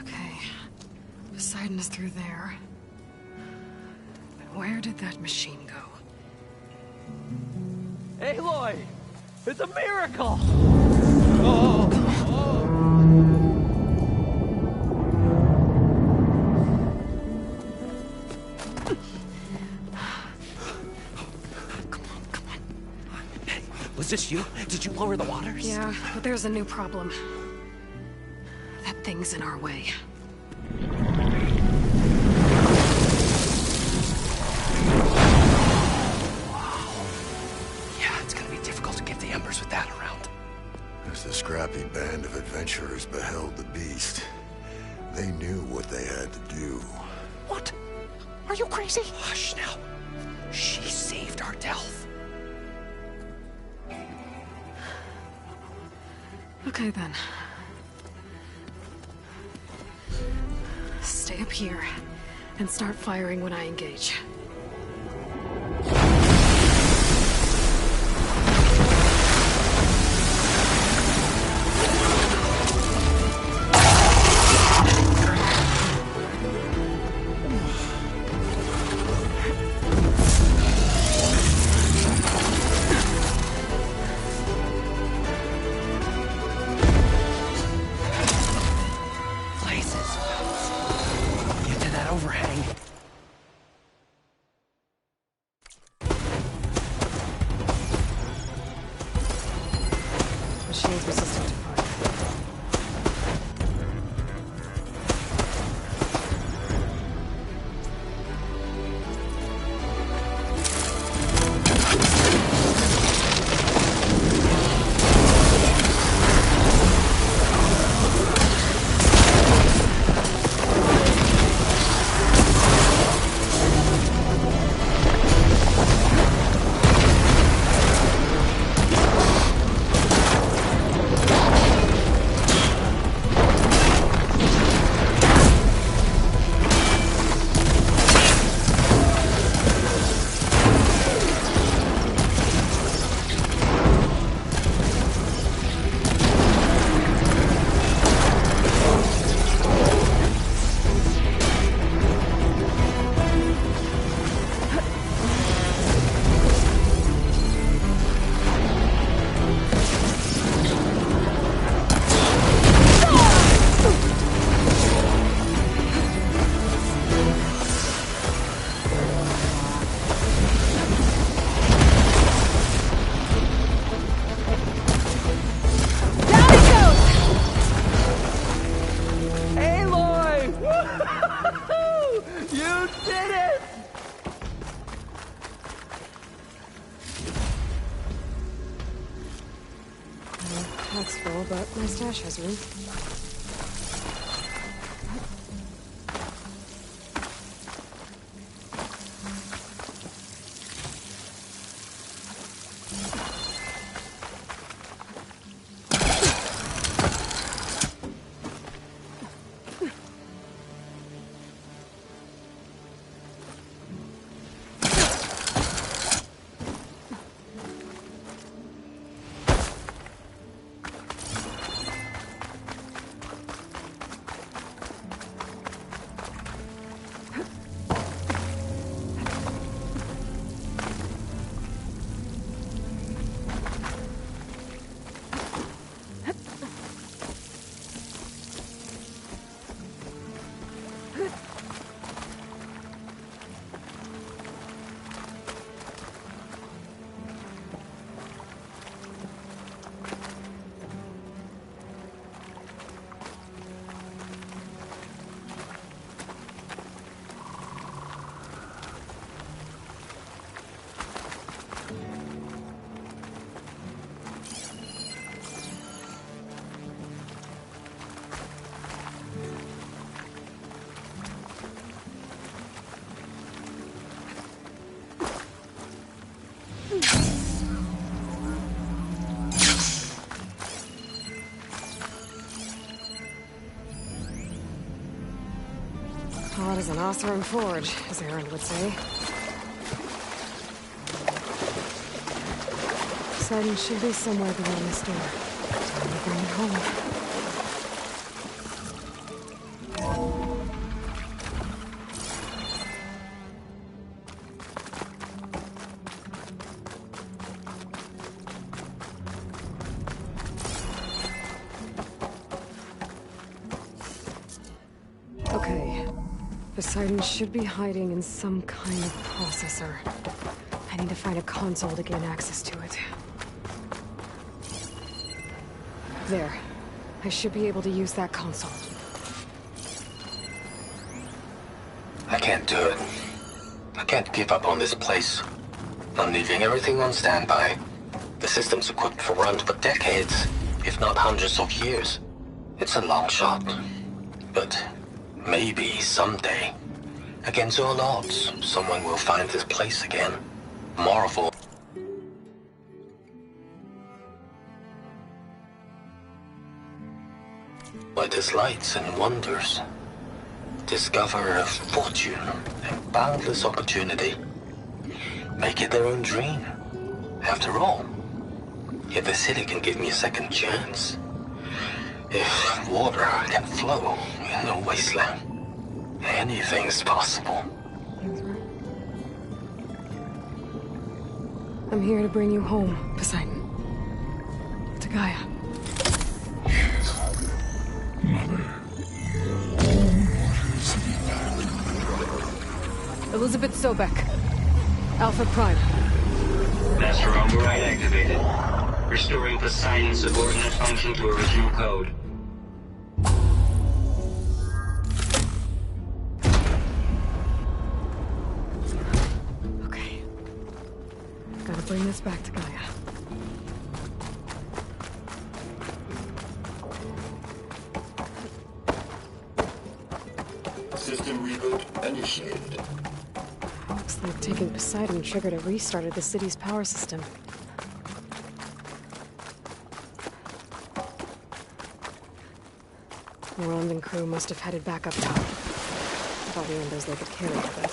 Okay. Poseidon is through there. But where did that machine go? Aloy! It's a miracle! Was this you? Did you lower the waters? Yeah, but there's a new problem. That thing's in our way. Yeah, it's gonna be difficult to get the embers with that around. As the scrappy band of adventurers beheld the beast, they knew what they had to do. What? Are you crazy? Hush now. She saved our Delph. Okay then. Stay up here and start firing when I engage. Machine's resistant to fire. Pack's full, but my stash has room. Hot as an Oseram forge, as Aaron would say. Poseidon should be somewhere beyond this door. Time to bring it home. Okay. Poseidon should be hiding in some kind of processor. I need to find a console to gain access to it. There. I should be able to use that console. I can't do it. I can't give up on this place. I'm leaving everything on standby. The system's equipped for runs for decades, if not hundreds of years. It's a long shot. But maybe someday, against all odds, someone will find this place again. Marvel. By its lights and wonders. Discover a fortune and boundless opportunity. Make it their own dream. After all, if the city can give me a second chance, if water can flow in a wasteland, anything's possible. I'm here to bring you home, Poseidon. To Gaia. Elizabeth Sobek. Alpha Prime. Master override activated. Restoring Poseidon's subordinate function to original code. Okay. Gotta bring this back to Gaia. System reboot initiated. Looks like taking Poseidon triggered a restart of the city's power system. Moreland and crew must have headed back up top. Thought the embers they could carry a bit.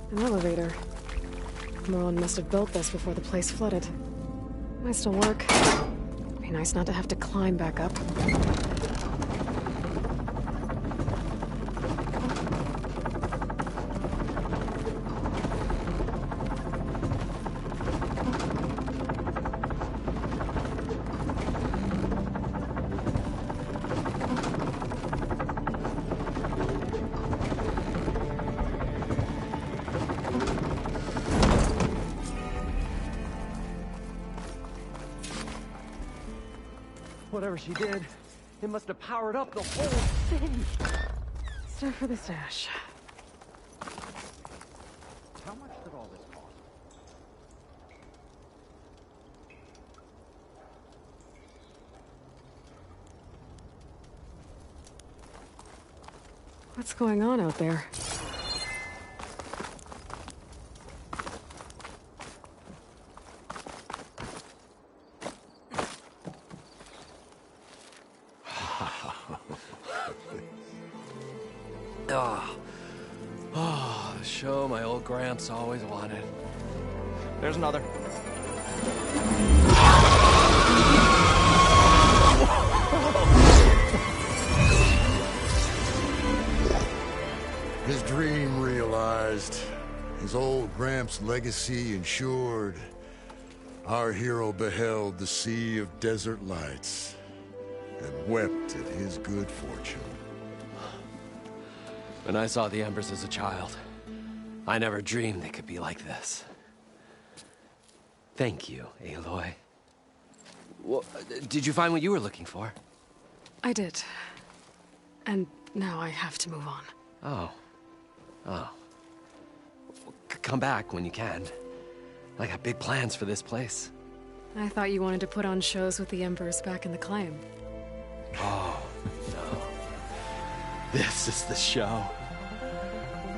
An elevator. Moreland must have built this before the place flooded. Might still work. Be nice not to have to climb back up. Whatever she did, it must have powered up the whole thing. Stuff for the stash. How much did all this cost? What's going on out there? Oh, show my old Gramps always wanted. There's another. His dream realized. His old Gramps' legacy ensured. Our hero beheld the sea of desert lights and wept at his good fortune. When I saw the Embers as a child, I never dreamed they could be like this. Thank you, Aloy. Well, did you find what you were looking for? I did. And now I have to move on. Oh. Oh. Come back when you can. I got big plans for this place. I thought you wanted to put on shows with the Embers back in the claim. Oh, no. This is the show.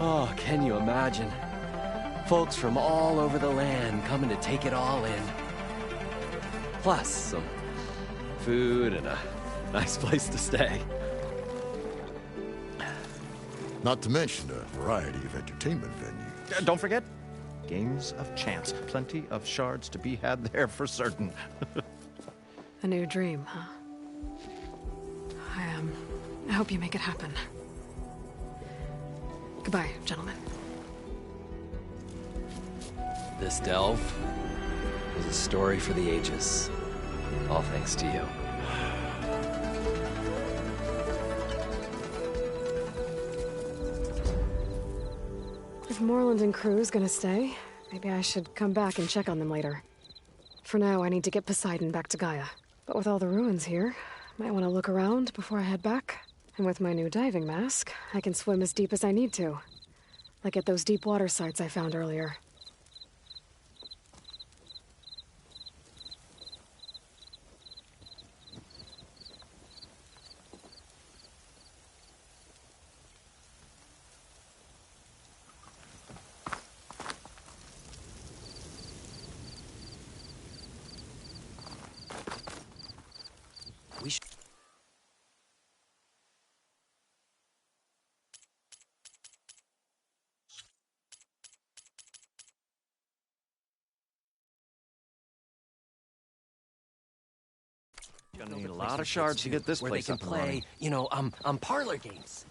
Oh, can you imagine? Folks from all over the land coming to take it all in. Plus some food and a nice place to stay. Not to mention a variety of entertainment venues. Don't forget, games of chance. Plenty of shards to be had there for certain. A new dream, huh? I hope you make it happen. Goodbye, gentlemen. This delve was a story for the ages. All thanks to you. If Moreland and crew's gonna stay, maybe I should come back and check on them later. For now, I need to get Poseidon back to Gaia. But with all the ruins here, might want to look around before I head back. And with my new diving mask, I can swim as deep as I need to. Like at those deep water sites I found earlier. We should... Gonna need a lot of shards to get this where place they up can and running. play, you know, parlor games.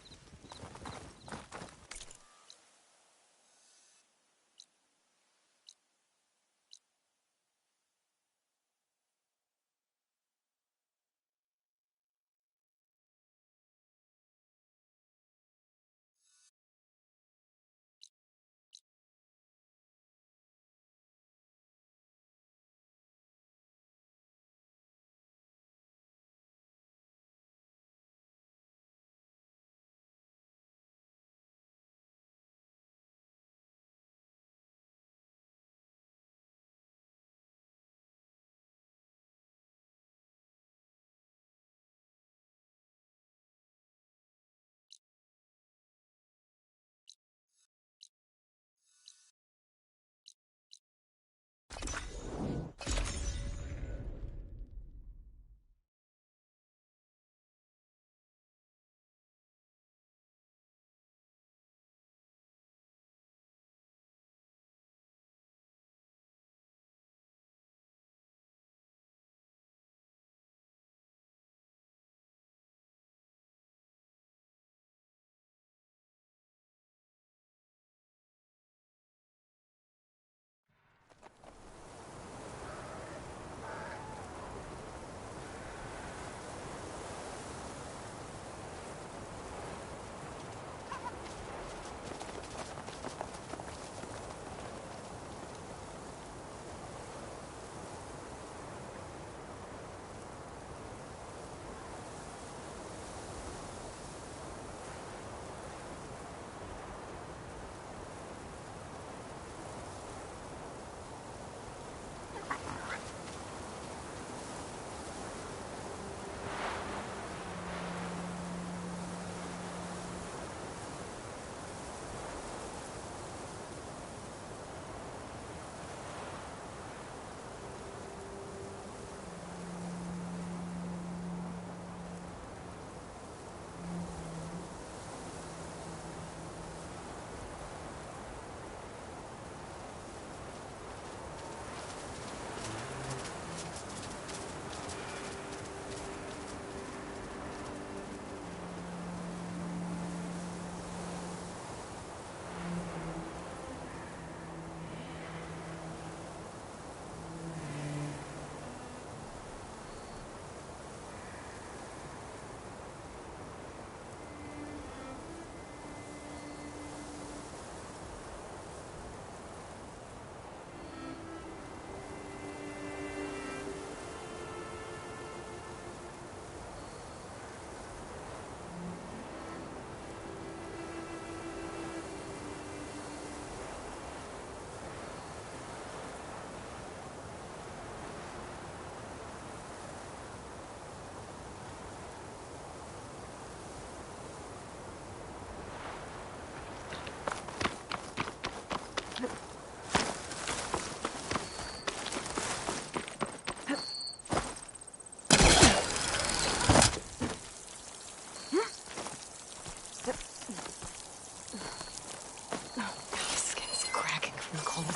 cold.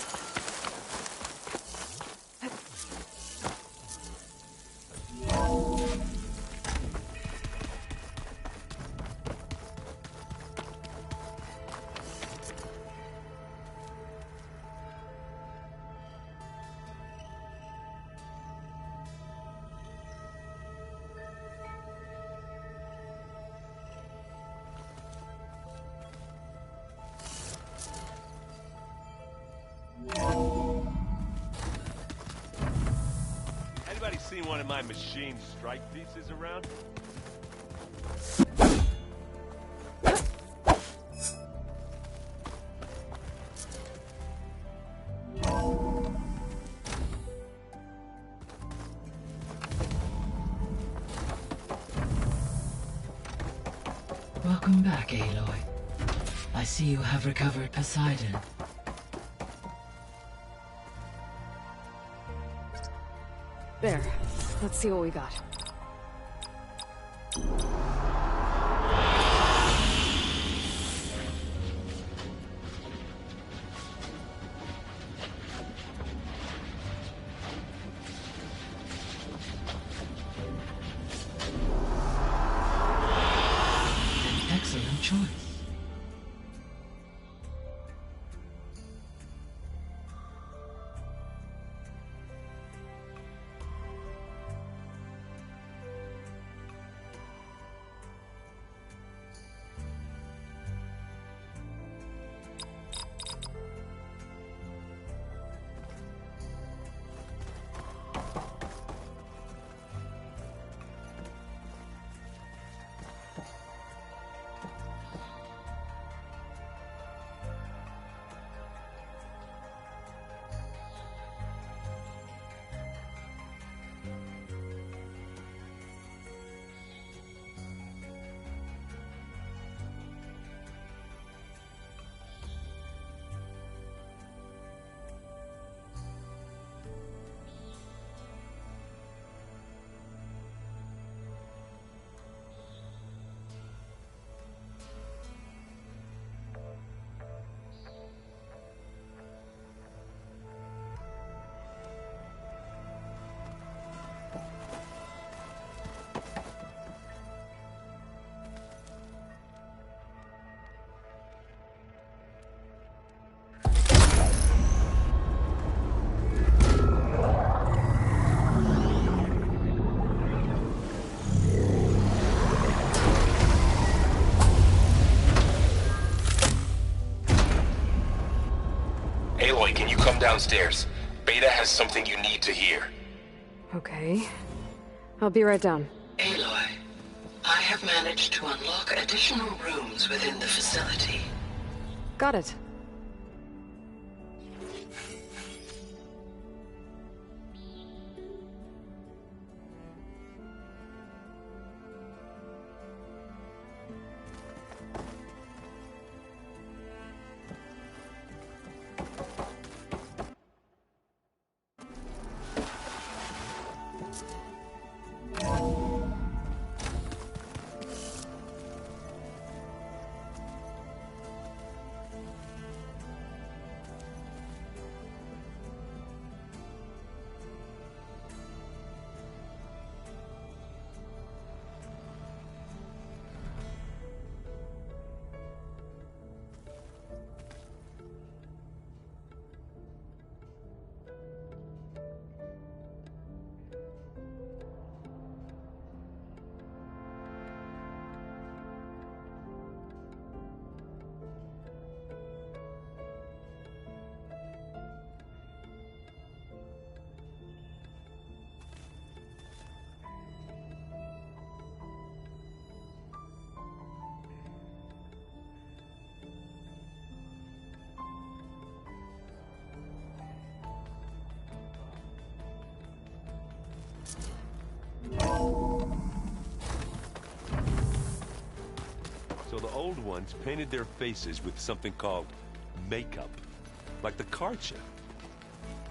Anybody seen one of my machine strike pieces around? Welcome back, Aloy. I see you have recovered Poseidon. There. Let's see what we got. An excellent choice. Aloy, can you come downstairs? Beta has something you need to hear. Okay. I'll be right down. Aloy, I have managed to unlock additional rooms within the facility. Got it. So the old ones painted their faces with something called makeup, like the card chip.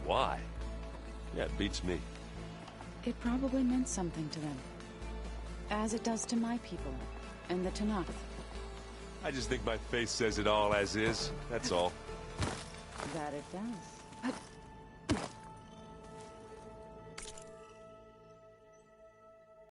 Why? Yeah, it beats me. It probably meant something to them. As it does to my people, and the Tanakh. I just think my face says it all as is, that's all. That it does. But